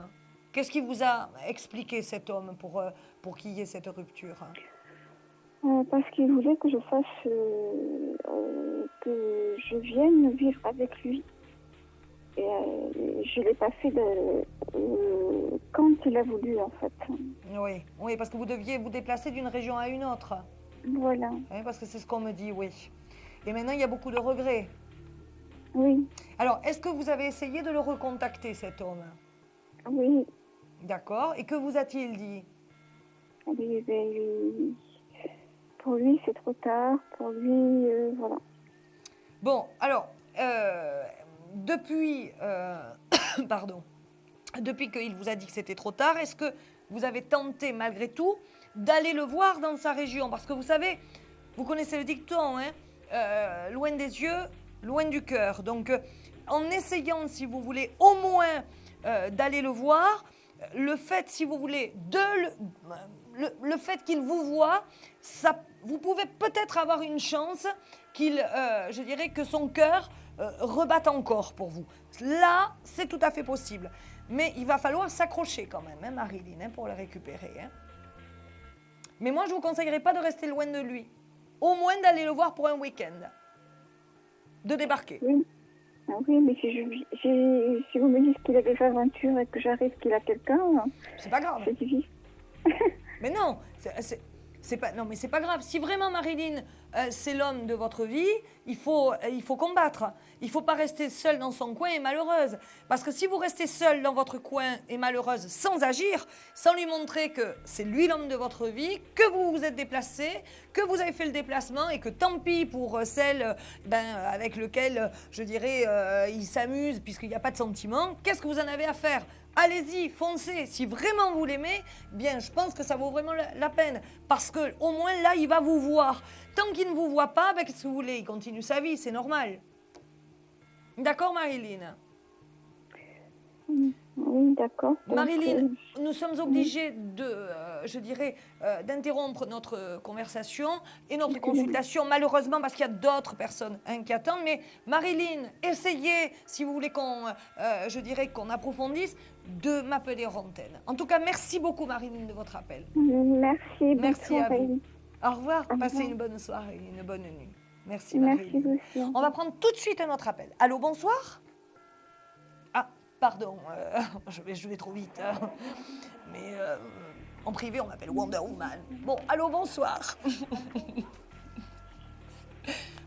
Qu'est-ce qui vous a expliqué cet homme pour qu'il y ait cette rupture? Parce qu'il voulait que je fasse, que je vienne vivre avec lui. Et je ne l'ai pas fait quand il a voulu, en fait. Oui, parce que vous deviez vous déplacer d'une région à une autre. Voilà. Oui, parce que c'est ce qu'on me dit, oui. Et maintenant, il y a beaucoup de regrets. Oui. Alors, est-ce que vous avez essayé de le recontacter, cet homme? Oui. D'accord. Et que vous a-t-il dit? Oui, pour lui, c'est trop tard. Pour lui, voilà. Bon, alors, depuis qu'il vous a dit que c'était trop tard, est-ce que vous avez tenté, malgré tout, d'aller le voir dans sa région? Parce que vous savez, vous connaissez le dicton, loin des yeux, loin du cœur. Donc, en essayant, si vous voulez, au moins d'aller le voir, le fait, si vous voulez, le fait qu'il vous voit, ça, vous pouvez peut-être avoir une chance je dirais que son cœur rebatte encore pour vous. Là, c'est tout à fait possible. Mais il va falloir s'accrocher quand même, Marilyn, pour le récupérer. Mais moi, je ne vous conseillerais pas de rester loin de lui. Au moins d'aller le voir pour un week-end. De débarquer. Oui, oui, mais si vous me dites qu'il a des aventures et que j'arrive qu'il a quelqu'un... C'est pas grave. C'est difficile. Mais non, non, mais c'est pas grave. Si vraiment, Marilyn, c'est l'homme de votre vie, il faut combattre. Il ne faut pas rester seule dans son coin et malheureuse. Parce que si vous restez seule dans votre coin et malheureuse sans agir, sans lui montrer que c'est lui l'homme de votre vie, que vous vous êtes déplacée, que vous avez fait le déplacement et que tant pis pour celle avec lequel, je dirais, il s'amuse puisqu'il n'y a pas de sentiment, qu'est-ce que vous en avez à faire? Allez-y, foncez. Si vraiment vous l'aimez, bien, je pense que ça vaut vraiment la peine. Parce que au moins là, il va vous voir. Tant qu'il ne vous voit pas, qu'est-ce que vous voulez? Il continue sa vie, c'est normal. D'accord, Marilyn? Oui, d'accord. Marilyn, nous sommes obligés d'interrompre notre conversation et notre consultation, malheureusement, parce qu'il y a d'autres personnes qui attendent. Mais Marilyn, essayez, si vous voulez qu'on approfondisse, de m'appeler en antenne. En tout cas, merci beaucoup, Marilyn, de votre appel. Merci. Merci à vous. Au revoir. Passez une bonne soirée, une bonne nuit. Merci, Marilyn. Merci aussi. On va prendre tout de suite un autre appel. Allô, bonsoir? Pardon, je vais trop vite. Mais en privé, on m'appelle Wonder Woman. Bon, allô, bonsoir.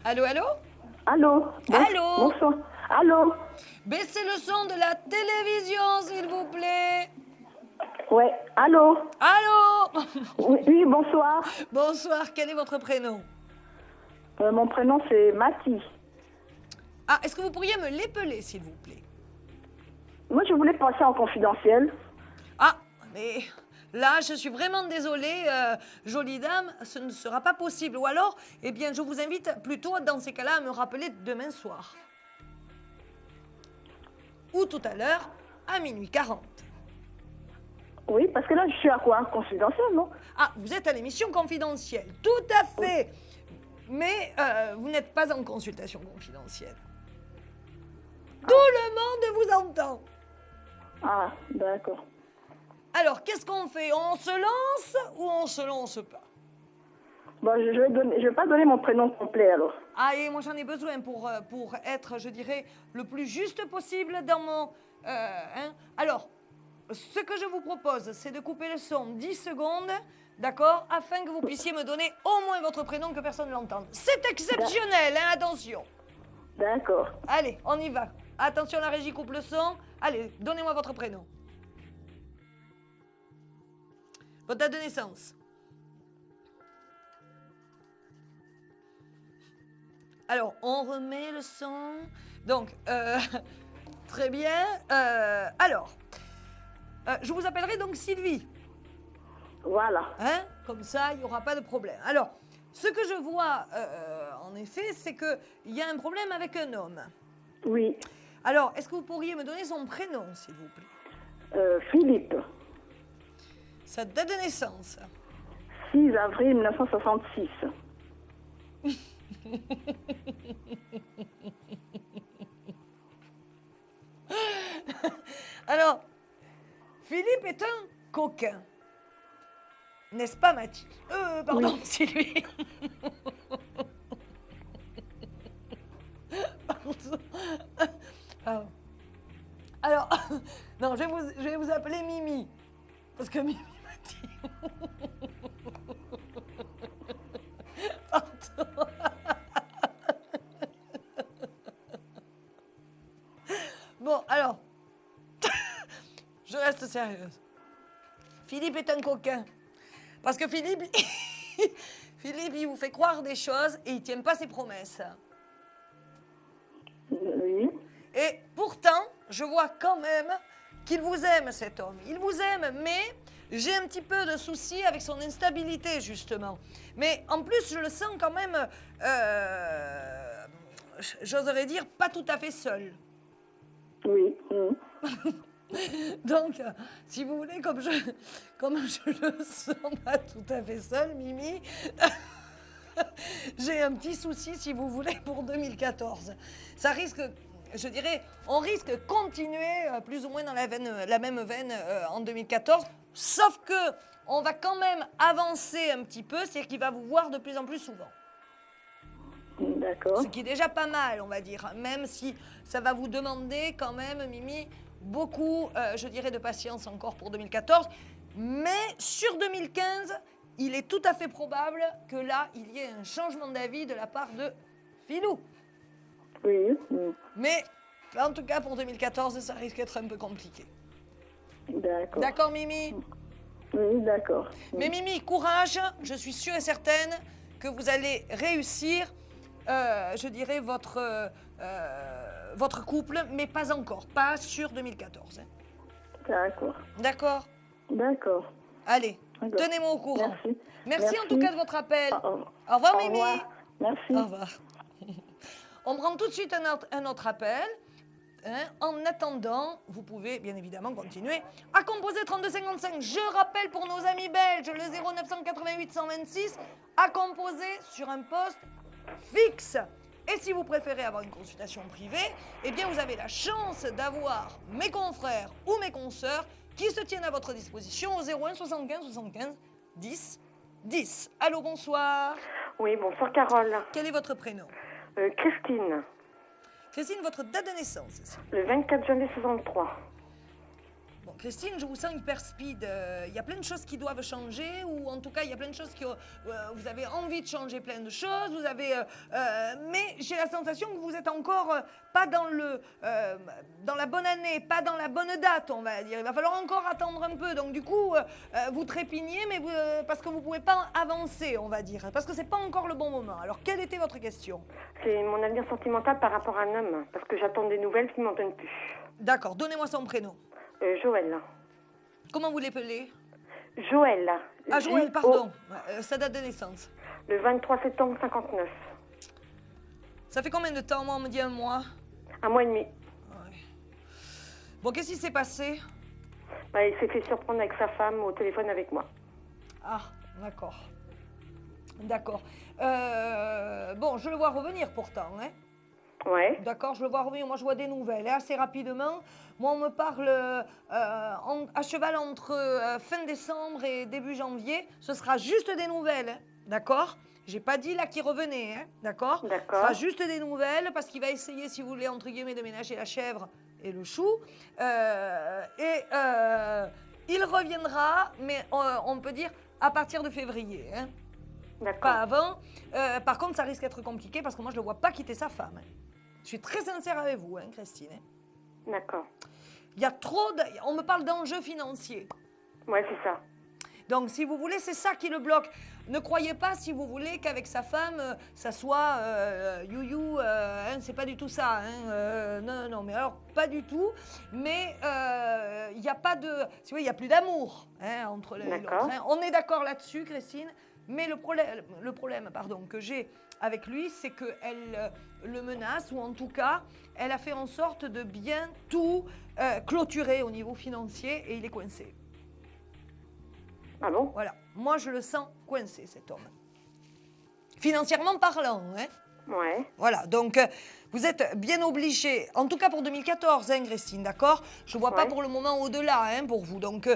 Allô? Allô? Allô? Bonsoir. Allô? Baissez le son de la télévision, s'il vous plaît. Ouais, allô? Allô? Oui, bonsoir. Bonsoir, quel est votre prénom? Mon prénom, c'est Mathie. Est-ce que vous pourriez me l'épeler, s'il vous plaît? Moi, je voulais passer en confidentiel. Mais là, je suis vraiment désolée, jolie dame, ce ne sera pas possible. Ou alors, je vous invite plutôt, dans ces cas-là, à me rappeler demain soir. ou tout à l'heure à minuit 40. Oui, parce que là, je suis à quoi? Confidentiel, non? Ah, vous êtes à l'émission confidentielle, tout à fait. Mais vous n'êtes pas en consultation confidentielle. Tout le monde vous entend. Ah, d'accord. Alors, qu'est-ce qu'on fait? On se lance ou on se lance pas? Bon, je vais pas donner mon prénom complet, alors. Ah, et moi, j'en ai besoin pour être, je dirais, le plus juste possible dans mon... Alors, ce que je vous propose, c'est de couper le son 10 secondes, d'accord, afin que vous puissiez me donner au moins votre prénom, que personne ne l'entende. C'est exceptionnel, hein, attention. D'accord. Allez, on y va. Attention, la régie coupe le son. Allez, donnez-moi votre prénom. Votre date de naissance. Alors, on remet le son. Donc, très bien. Alors, je vous appellerai donc Sylvie. Voilà. Hein? Comme ça, il n'y aura pas de problème. Alors, ce que je vois, en effet, c'est qu'il y a un problème avec un homme. Oui. Alors, est-ce que vous pourriez me donner son prénom, s'il vous plaît? Philippe. Sa date de naissance. 6 avril 1966. Alors, Philippe est un coquin. N'est-ce pas, Mathilde? Pardon, oui. C'est lui. Pardon. Alors, non, je vais vous appeler Mimi. Parce que Mimi m'a dit... Pardon. Bon, alors, je reste sérieuse. Philippe est un coquin. Parce que Philippe, Philippe, il vous fait croire des choses et il ne tient pas ses promesses. Oui. Et pourtant, je vois quand même qu'il vous aime, cet homme. Il vous aime, mais j'ai un petit peu de soucis avec son instabilité, justement. Mais en plus, je le sens quand même, j'oserais dire, pas tout à fait seul. Oui. Donc, si vous voulez, comme je le sens pas tout à fait seul, Mimi, j'ai un petit souci, si vous voulez, pour 2014. Ça risque, je dirais, on risque de continuer plus ou moins dans la même veine en 2014, sauf que on va quand même avancer un petit peu, c'est-à-dire qu'il va vous voir de plus en plus souvent. D'accord. Ce qui est déjà pas mal, on va dire, même si ça va vous demander quand même, Mimi, beaucoup, je dirais, de patience encore pour 2014. Mais sur 2015, il est tout à fait probable que là, il y ait un changement d'avis de la part de Philou. Oui. Mais en tout cas, pour 2014, ça risque d'être un peu compliqué. D'accord. D'accord, Mimi? Oui, d'accord. Mais Mimi, courage, je suis sûre et certaine que vous allez réussir, je dirais, votre couple, mais pas encore, pas sur 2014. Hein. D'accord. D'accord? D'accord. Allez, tenez-moi au courant. Merci en tout cas de votre appel. Au revoir, Mimi. Merci. Au revoir. On prend tout de suite un autre appel. Hein. En attendant, vous pouvez bien évidemment continuer à composer 3255. Je rappelle pour nos amis belges, le 0988 126, à composer sur un poste fixe. Et si vous préférez avoir une consultation privée, eh bien vous avez la chance d'avoir mes confrères ou mes consoeurs qui se tiennent à votre disposition au 01 75 75 10 10. Allô, bonsoir. Oui, bonsoir Carole. Quel est votre prénom? Christine. Christine, votre date de naissance? Le 24 janvier 63. Bon, Christine, je vous sens hyper speed. Il y a plein de choses qui doivent changer, ou en tout cas, il y a plein de choses qui... vous avez envie de changer plein de choses, vous avez... mais j'ai la sensation que vous êtes encore pas dans la bonne année, pas dans la bonne date, on va dire. Il va falloir encore attendre un peu. Donc, du coup, vous trépignez, mais parce que vous ne pouvez pas avancer, on va dire. Parce que c'est pas encore le bon moment. Alors, quelle était votre question? C'est mon avenir sentimental par rapport à un homme, parce que j'attends des nouvelles qui ne m'en donnent plus. D'accord, donnez-moi son prénom. Joël. Comment vous l'appelez? Joël. Ah, Joël, pardon. Sa date de naissance? Le 23 septembre 59. Ça fait combien de temps? Moi, on me dit un mois. Un mois et demi. Ouais. Bon, qu'est-ce qui s'est passé? Il s'est fait surprendre avec sa femme au téléphone avec moi. Ah, d'accord. D'accord. Bon, je le vois revenir pourtant, hein. Ouais. D'accord, je le vois revenir. Moi, je vois des nouvelles assez rapidement. Moi, on me parle à cheval entre fin décembre et début janvier. Ce sera juste des nouvelles, hein. D'accord? J'ai pas dit là qu'il revenait, hein. D'accord? D'accord. Ce sera juste des nouvelles parce qu'il va essayer, si vous voulez, entre guillemets, de ménager la chèvre et le chou. Il reviendra, mais on peut dire à partir de février, hein. D'accord. Pas avant. Par contre, ça risque d'être compliqué parce que moi, je ne le vois pas quitter sa femme, hein. Je suis très sincère avec vous, hein, Christine. D'accord. Il y a trop de... On me parle d'enjeux financiers. Ouais, c'est ça. Donc, si vous voulez, c'est ça qui le bloque. Ne croyez pas, si vous voulez, qu'avec sa femme, ça soit you-you, hein, c'est pas du tout ça. Hein, non, mais alors, pas du tout. Mais il n'y a pas de... Si vous voulez, il n'y a plus d'amour, hein, entre les l'autre, hein. On est d'accord là-dessus, Christine. Mais le problème que j'ai avec lui, c'est qu'elle le menace, ou en tout cas, elle a fait en sorte de bien tout clôturer au niveau financier, et il est coincé. Ah bon? Voilà. Moi, je le sens coincé, cet homme. Financièrement parlant, hein. Ouais. Voilà, donc vous êtes bien obligé, en tout cas pour 2014, hein, Christine, d'accord? Je ne vois pas pour le moment au-delà, hein, pour vous. Donc,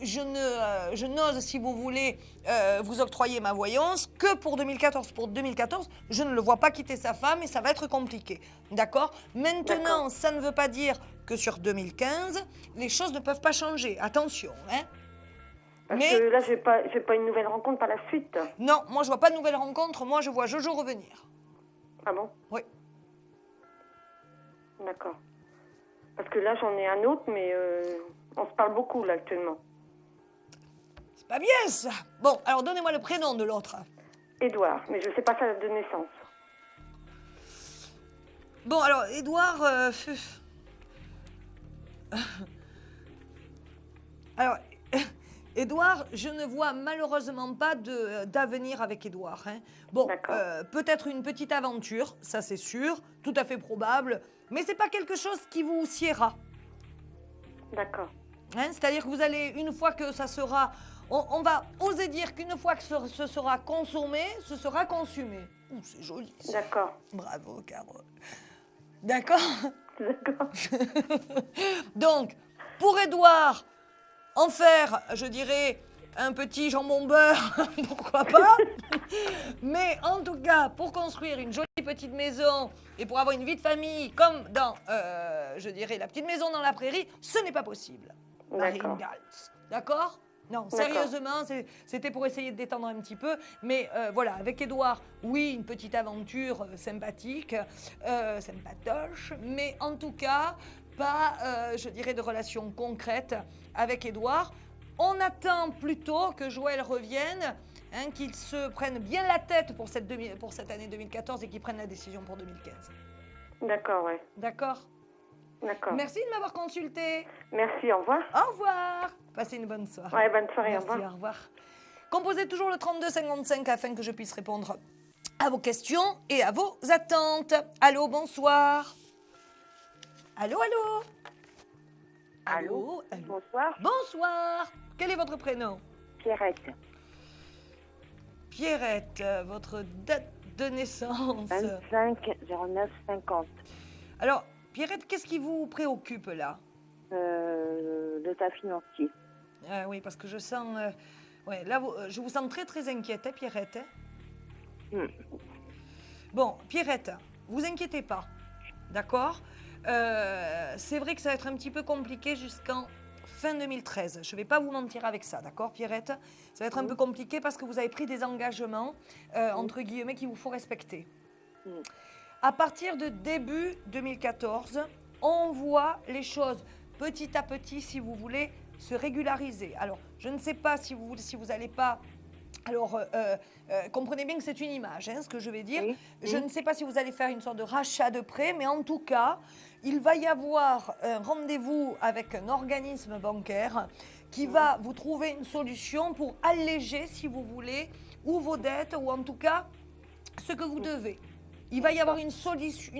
je n'ose, si vous voulez, vous octroyer ma voyance que pour 2014. Pour 2014, je ne le vois pas quitter sa femme et ça va être compliqué, d'accord? Maintenant, ça ne veut pas dire que sur 2015, les choses ne peuvent pas changer. Attention, hein? Parce que là, j'ai pas une nouvelle rencontre par la suite. Non, moi, je vois pas de nouvelle rencontre. Moi, je vois Jojo revenir. Ah bon? Oui. D'accord. Parce que là, j'en ai un autre, mais on se parle beaucoup, là, actuellement. C'est pas bien, ça. Bon, alors, donnez-moi le prénom de l'autre. Édouard, mais je sais pas sa date de naissance. Bon, alors, Édouard... Alors... Édouard, je ne vois malheureusement pas d'avenir avec Édouard, hein. Bon, peut-être une petite aventure, ça c'est sûr, tout à fait probable, mais c'est pas quelque chose qui vous siera. D'accord. Hein, c'est-à-dire que vous allez, une fois que ça sera... On va oser dire qu'une fois que ce sera consommé, ce sera consumé. Ouh, c'est joli. D'accord. Bravo, Carole. D'accord? D'accord. Donc, pour Édouard... En faire, je dirais, un petit jambon beurre, pourquoi pas. Mais en tout cas, pour construire une jolie petite maison et pour avoir une vie de famille comme dans, je dirais, la petite maison dans la prairie, ce n'est pas possible. D'accord. D'accord? Non, sérieusement, c'était pour essayer de détendre un petit peu. Mais voilà, avec Édouard, oui, une petite aventure sympathique, sympatoche. Mais en tout cas... pas, je dirais, de relation concrète avec Édouard. On attend plutôt que Joël revienne, hein, qu'il se prenne bien la tête pour cette année 2014 et qu'il prenne la décision pour 2015. D'accord, ouais. D'accord? D'accord. Merci de m'avoir consulté. Merci, au revoir. Au revoir. Passez une bonne soirée. Ouais, bonne soirée, merci, au revoir. Au revoir. Composez toujours le 3255 afin que je puisse répondre à vos questions et à vos attentes. Allô, bonsoir. Allô, allô? Allô? Bonsoir. Bonsoir. Quel est votre prénom? Pierrette. Pierrette, votre date de naissance? 25-09-50. Alors, Pierrette, qu'est-ce qui vous préoccupe là? L'état financier. Oui, parce que je sens... ouais, là, je vous sens très, très inquiète, hein, Pierrette. Hein? Bon, Pierrette, vous inquiétez pas, d'accord? C'est vrai que ça va être un petit peu compliqué jusqu'en fin 2013. Je ne vais pas vous mentir avec ça, d'accord, Pierrette? Ça va être un peu compliqué parce que vous avez pris des engagements, entre guillemets, qu'il vous faut respecter. À partir de début 2014, on voit les choses petit à petit, si vous voulez, se régulariser. Alors, je ne sais pas si vous n'allez pas... Alors, comprenez bien que c'est une image, hein, ce que je vais dire. Je ne sais pas si vous allez faire une sorte de rachat de prêt, mais en tout cas, il va y avoir un rendez-vous avec un organisme bancaire qui va vous trouver une solution pour alléger, si vous voulez, ou vos dettes, ou en tout cas, ce que vous devez. Il va y avoir une solution,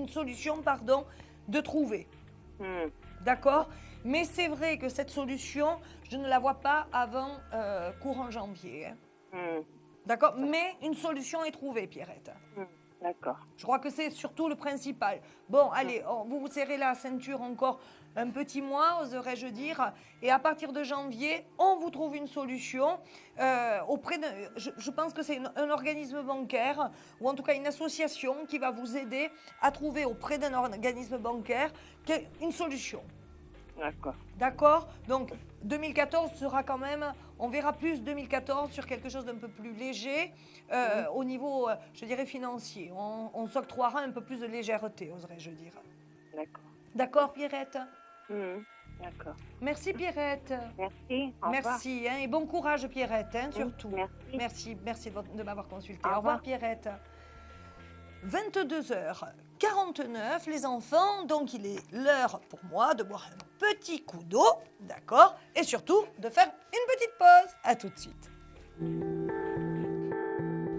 de trouver. D'accord? Mais c'est vrai que cette solution, je ne la vois pas avant courant janvier. D'accord? Mais une solution est trouvée, Pierrette. D'accord. Je crois que c'est surtout le principal. Bon, allez, vous vous serrez la ceinture encore un petit mois, oserais-je dire. Et à partir de janvier, on vous trouve une solution auprès de... Je pense que c'est un organisme bancaire, ou en tout cas une association qui va vous aider à trouver auprès d'un organisme bancaire une solution. D'accord. D'accord? Donc, 2014 sera quand même, on verra plus 2014 sur quelque chose d'un peu plus léger au niveau, je dirais, financier. On s'octroiera un peu plus de légèreté, oserais-je dire. D'accord. D'accord, Pierrette? D'accord. Merci, Pierrette. Merci. Merci, hein, et bon courage, Pierrette, hein, surtout. Merci. Merci de m'avoir consulté. Au revoir, Pierrette. 22h49, les enfants, donc il est l'heure pour moi de boire un petit coup d'eau, d'accord, et surtout de faire une petite pause. À tout de suite.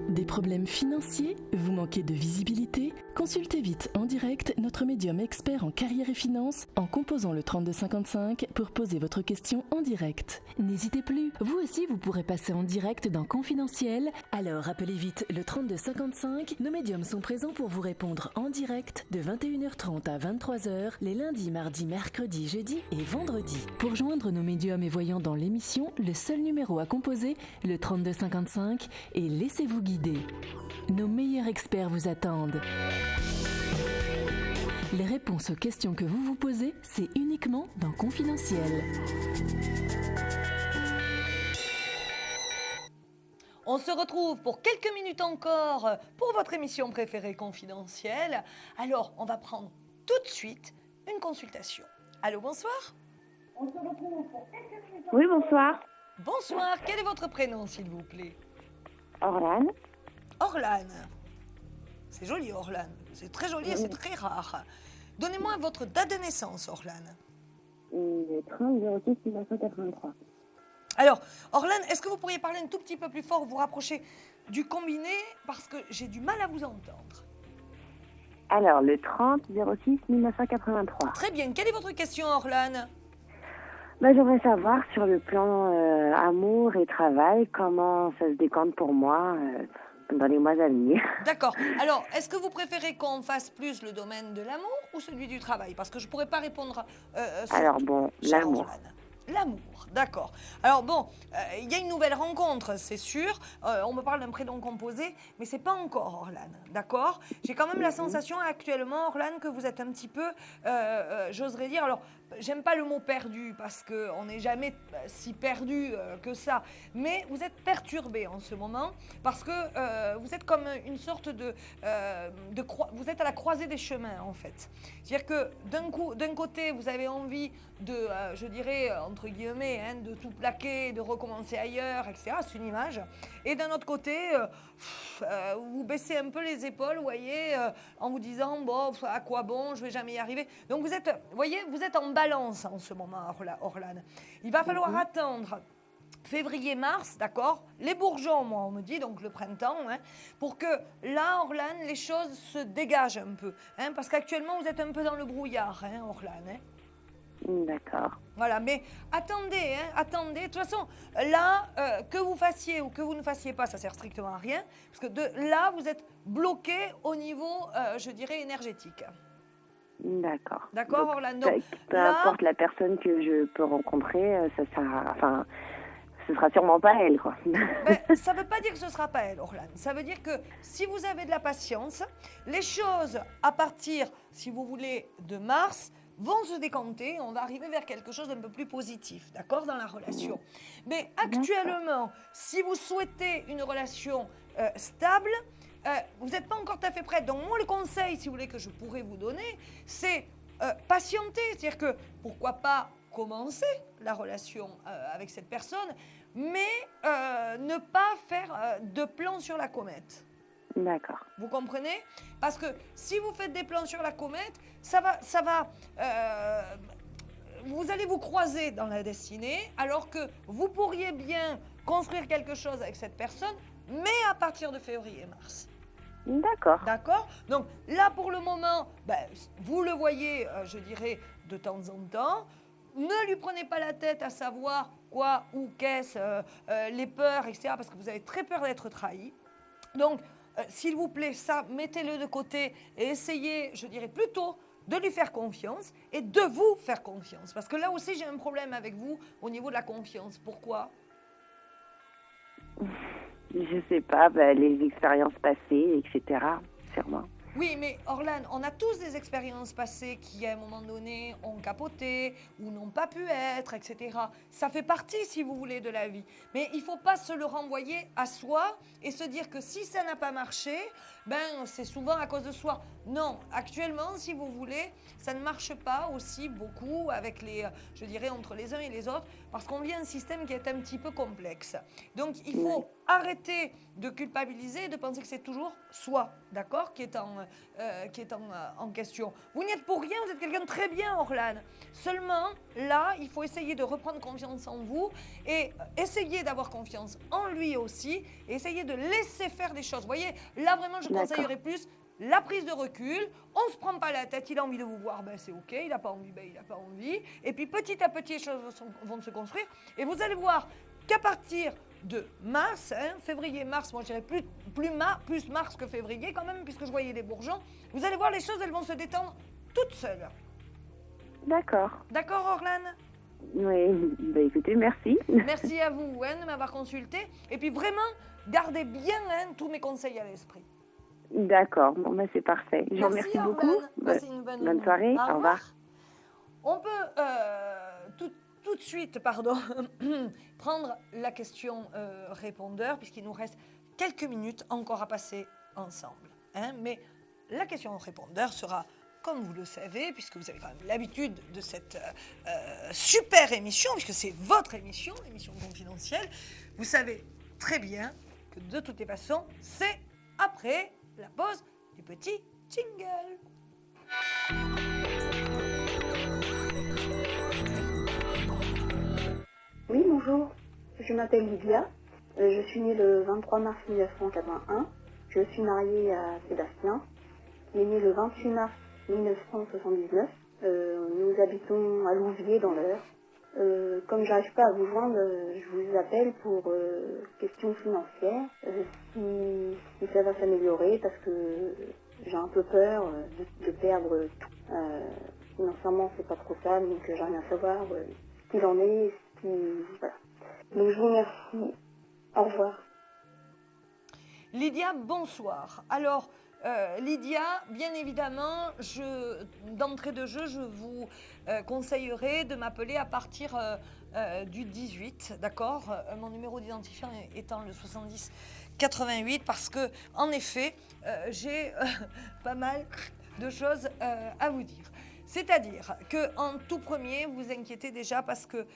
Des problèmes financiers? Vous manquez de visibilité? Consultez vite en direct notre médium expert en carrière et finances en composant le 3255 pour poser votre question en direct. N'hésitez plus, vous aussi vous pourrez passer en direct dans Confidentiel. Alors appelez vite le 3255. Nos médiums sont présents pour vous répondre en direct de 21h30 à 23h les lundis, mardis, mercredis, jeudis et vendredis. Pour joindre nos médiums et voyants dans l'émission, le seul numéro à composer, le 3255, et laissez-vous guider. Nos meilleurs experts vous attendent. Les réponses aux questions que vous vous posez, c'est uniquement dans Confidentiel. On se retrouve pour quelques minutes encore pour votre émission préférée Confidentiel. Alors, on va prendre tout de suite une consultation. Allô, bonsoir. On se retrouve pour quelques minutes. Oui, bonsoir. Bonsoir, quel est votre prénom, s'il vous plaît? Orlane. Orlane. C'est joli, Orlane. C'est très joli et c'est très rare. Donnez-moi votre date de naissance, Orlane. Le 30-06-1983. Alors, Orlane, est-ce que vous pourriez parler un tout petit peu plus fort, vous rapprocher du combiné, parce que j'ai du mal à vous entendre. Alors, le 30-06-1983. Très bien. Quelle est votre question, Orlane? J'aimerais savoir, sur le plan amour et travail, comment ça se décompte pour moi dans les mois à venir. D'accord. Alors, est-ce que vous préférez qu'on fasse plus le domaine de l'amour ou celui du travail? Parce que je ne pourrais pas répondre alors bon, l'amour. L'amour, d'accord. Alors bon, il y a une nouvelle rencontre, c'est sûr. On me parle d'un prénom composé, mais c'est pas encore Orlane, d'accord? J'ai quand même la sensation actuellement, Orlane, que vous êtes un petit peu, j'oserais dire, alors j'aime pas le mot perdu parce qu'on n'est jamais si perdu que ça, mais vous êtes perturbé en ce moment parce que vous êtes comme une sorte vous êtes à la croisée des chemins en fait. C'est-à-dire que d'un côté, vous avez envie de, je dirais, entre guillemets, hein, de tout plaquer, de recommencer ailleurs, etc. C'est une image. Et d'un autre côté, vous baissez un peu les épaules, vous voyez, en vous disant, bon, à quoi bon, je vais jamais y arriver. Donc vous êtes, vous voyez, vous êtes en balance en ce moment, Orlane. Il va falloir attendre février-mars, d'accord? Les bourgeons, moi, on me dit, donc le printemps, hein, pour que là, Orlane, les choses se dégagent un peu. Hein, parce qu'actuellement, vous êtes un peu dans le brouillard, hein, Orlane. Hein. D'accord. Voilà, mais attendez, hein, attendez. De toute façon, là, que vous fassiez ou que vous ne fassiez pas, ça sert strictement à rien. Parce que là, vous êtes bloqué au niveau, je dirais, énergétique. D'accord. D'accord, Orlando. Peu importe la personne que je peux rencontrer, ce sera sûrement pas elle, quoi. Ça ne veut pas dire que ce ne sera pas elle, Orlane. Ça veut dire que si vous avez de la patience, les choses, à partir, si vous voulez, de mars, vont se décanter, on va arriver vers quelque chose d'un peu plus positif, d'accord, dans la relation. Mais actuellement, si vous souhaitez une relation stable, vous n'êtes pas encore tout à fait prête. Donc moi, le conseil, si vous voulez, que je pourrais vous donner, c'est patienter. C'est-à-dire que, pourquoi pas commencer la relation avec cette personne, mais ne pas faire de plan sur la comète. D'accord. Vous comprenez? Parce que si vous faites des plans sur la comète, ça va vous allez vous croiser dans la destinée, alors que vous pourriez bien construire quelque chose avec cette personne, mais à partir de février-mars. D'accord. D'accord? Donc là, pour le moment, vous le voyez, je dirais, de temps en temps. ne lui prenez pas la tête à savoir quoi ou qu'est-ce, les peurs, etc. Parce que vous avez très peur d'être trahi. Donc, s'il vous plaît, ça, mettez-le de côté et essayez, je dirais plutôt, de lui faire confiance et de vous faire confiance. Parce que là aussi, j'ai un problème avec vous au niveau de la confiance. Pourquoi ? Je sais pas, les expériences passées, etc. Sûrement. Oui, mais Orlane, on a tous des expériences passées qui, à un moment donné, ont capoté ou n'ont pas pu être, etc. Ça fait partie, si vous voulez, de la vie. Mais il ne faut pas se le renvoyer à soi et se dire que si ça n'a pas marché, c'est souvent à cause de soi. Non, actuellement, si vous voulez, ça ne marche pas aussi beaucoup avec je dirais, entre les uns et les autres, parce qu'on vit un système qui est un petit peu complexe. Donc, il faut arrêter de culpabiliser et de penser que c'est toujours soi, d'accord, qui est en question. Vous n'y êtes pour rien, vous êtes quelqu'un de très bien, Orlane. Seulement, là, il faut essayer de reprendre confiance en vous et essayer d'avoir confiance en lui aussi et essayer de laisser faire des choses. Vous voyez, là, vraiment, je conseillerais plus la prise de recul. On ne se prend pas la tête, il a envie de vous voir, c'est OK, il n'a pas envie, il n'a pas envie. Et puis, petit à petit, les choses vont se construire et vous allez voir qu'à partir de mars, février-mars, moi je dirais plus mars que février quand même, puisque je voyais les bourgeons, vous allez voir les choses, elles vont se détendre toutes seules. D'accord. D'accord, Orlane ? Oui, écoutez, merci. Merci à vous de m'avoir consulté. Et puis vraiment, gardez bien tous mes conseils à l'esprit. D'accord, c'est parfait. Je vous remercie beaucoup. Passez une bonne soirée, au revoir. On peut tout de suite, prendre la question répondeur, puisqu'il nous reste quelques minutes encore à passer ensemble. Mais la question répondeur sera, comme vous le savez, puisque vous avez quand même l'habitude de cette super émission, puisque c'est votre émission, l'émission confidentielle, vous savez très bien que de toutes les façons, c'est après la pause du petit jingle. Oui, bonjour. Je m'appelle Lydia. Je suis née le 23 mars 1981. Je suis mariée à Sébastien, qui est né le 28 mars 1979. Nous habitons à Louviers dans l'Eure. Comme j'arrive pas à vous joindre, je vous appelle pour questions financières. Si ça va s'améliorer, parce que j'ai un peu peur de perdre tout. Financièrement, c'est pas trop ça, donc j'aimerais bien savoir ce qu'il en est. Voilà. Donc je vous remercie. Au revoir. Lydia, bonsoir. Alors, Lydia, bien évidemment, d'entrée de jeu, je vous conseillerais de m'appeler à partir du 18, d'accord ? Mon numéro d'identifiant étant le 70 88, parce que, en effet, j'ai pas mal de choses à vous dire. C'est-à-dire qu'en tout premier, vous inquiétez déjà parce que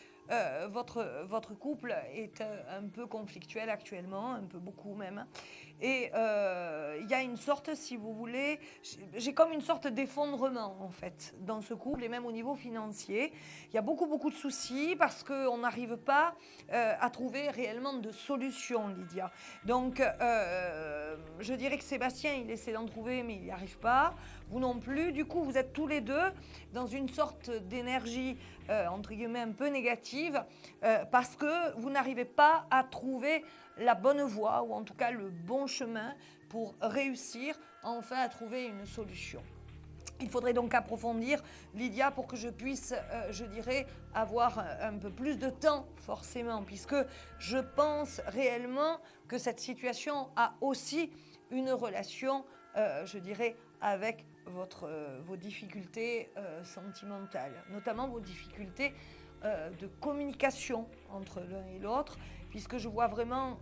votre couple est un peu conflictuel actuellement, un peu beaucoup même. Et il y a une sorte, si vous voulez, j'ai comme une sorte d'effondrement en fait dans ce couple et même au niveau financier. Il y a beaucoup de soucis parce qu'on n'arrive pas à trouver réellement de solution, Lydia. Donc je dirais que Sébastien, il essaie d'en trouver mais il n'y arrive pas. Vous non plus. Du coup, vous êtes tous les deux dans une sorte d'énergie entre guillemets un peu négative parce que vous n'arrivez pas à trouver la bonne voie ou en tout cas le bon chemin pour réussir enfin à trouver une solution. Il faudrait donc approfondir, Lydia, pour que je puisse, je dirais, avoir un peu plus de temps, forcément, puisque je pense réellement que cette situation a aussi une relation, je dirais, avec vos difficultés sentimentales, notamment vos difficultés de communication entre l'un et l'autre, puisque je vois vraiment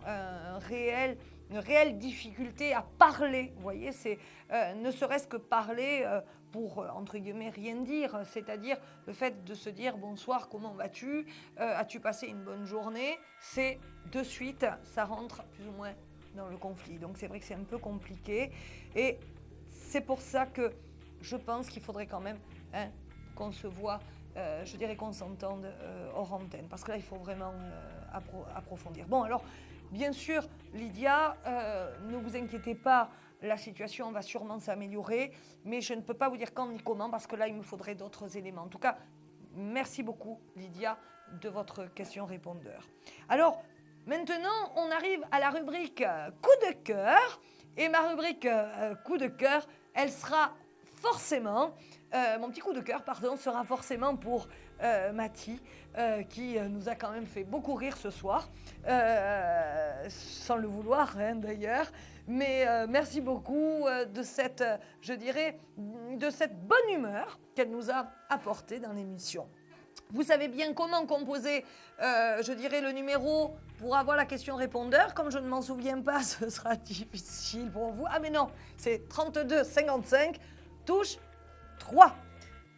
une réelle difficulté à parler. Vous voyez, c'est ne serait-ce que parler pour, entre guillemets, rien dire, c'est-à-dire le fait de se dire « Bonsoir, comment vas-tu ? As-tu passé une bonne journée ?» C'est de suite, ça rentre plus ou moins dans le conflit. Donc c'est vrai que c'est un peu compliqué et c'est pour ça que je pense qu'il faudrait quand même qu'on se voit, je dirais qu'on s'entende hors antenne, parce que là, il faut vraiment approfondir. Bon, alors, bien sûr, Lydia, ne vous inquiétez pas, la situation va sûrement s'améliorer, mais je ne peux pas vous dire quand ni comment, parce que là, il me faudrait d'autres éléments. En tout cas, Merci beaucoup, Lydia, de votre question-répondeur. Alors, maintenant, on arrive à la rubrique coup de cœur. Et ma rubrique coup de cœur, elle sera forcément, mon petit coup de cœur, sera forcément pour Mathie, qui nous a quand même fait beaucoup rire ce soir, sans le vouloir d'ailleurs. Mais merci beaucoup de cette, de cette bonne humeur qu'elle nous a apportée dans l'émission. Vous savez bien comment composer, le numéro pour avoir la question répondeur. Comme je ne m'en souviens pas, ce sera difficile pour vous. Ah mais non, c'est 32 55, touche 3.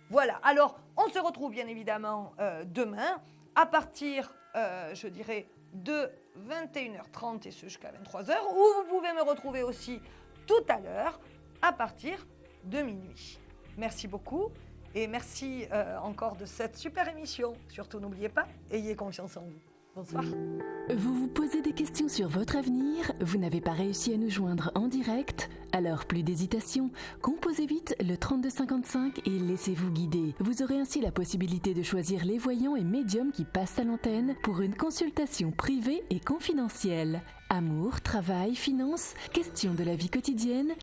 Voilà, alors on se retrouve bien évidemment demain à partir, de 21h30 et ce jusqu'à 23h, où vous pouvez me retrouver aussi tout à l'heure à partir de minuit. Merci beaucoup. Et merci encore de cette super émission. Surtout, n'oubliez pas, ayez confiance en vous. Bonsoir. Vous vous posez des questions sur votre avenir? Vous n'avez pas réussi à nous joindre en direct? Alors plus d'hésitation, composez vite le 3255 et laissez-vous guider. Vous aurez ainsi la possibilité de choisir les voyants et médiums qui passent à l'antenne pour une consultation privée et confidentielle. Amour, travail, finances, questions de la vie quotidienne,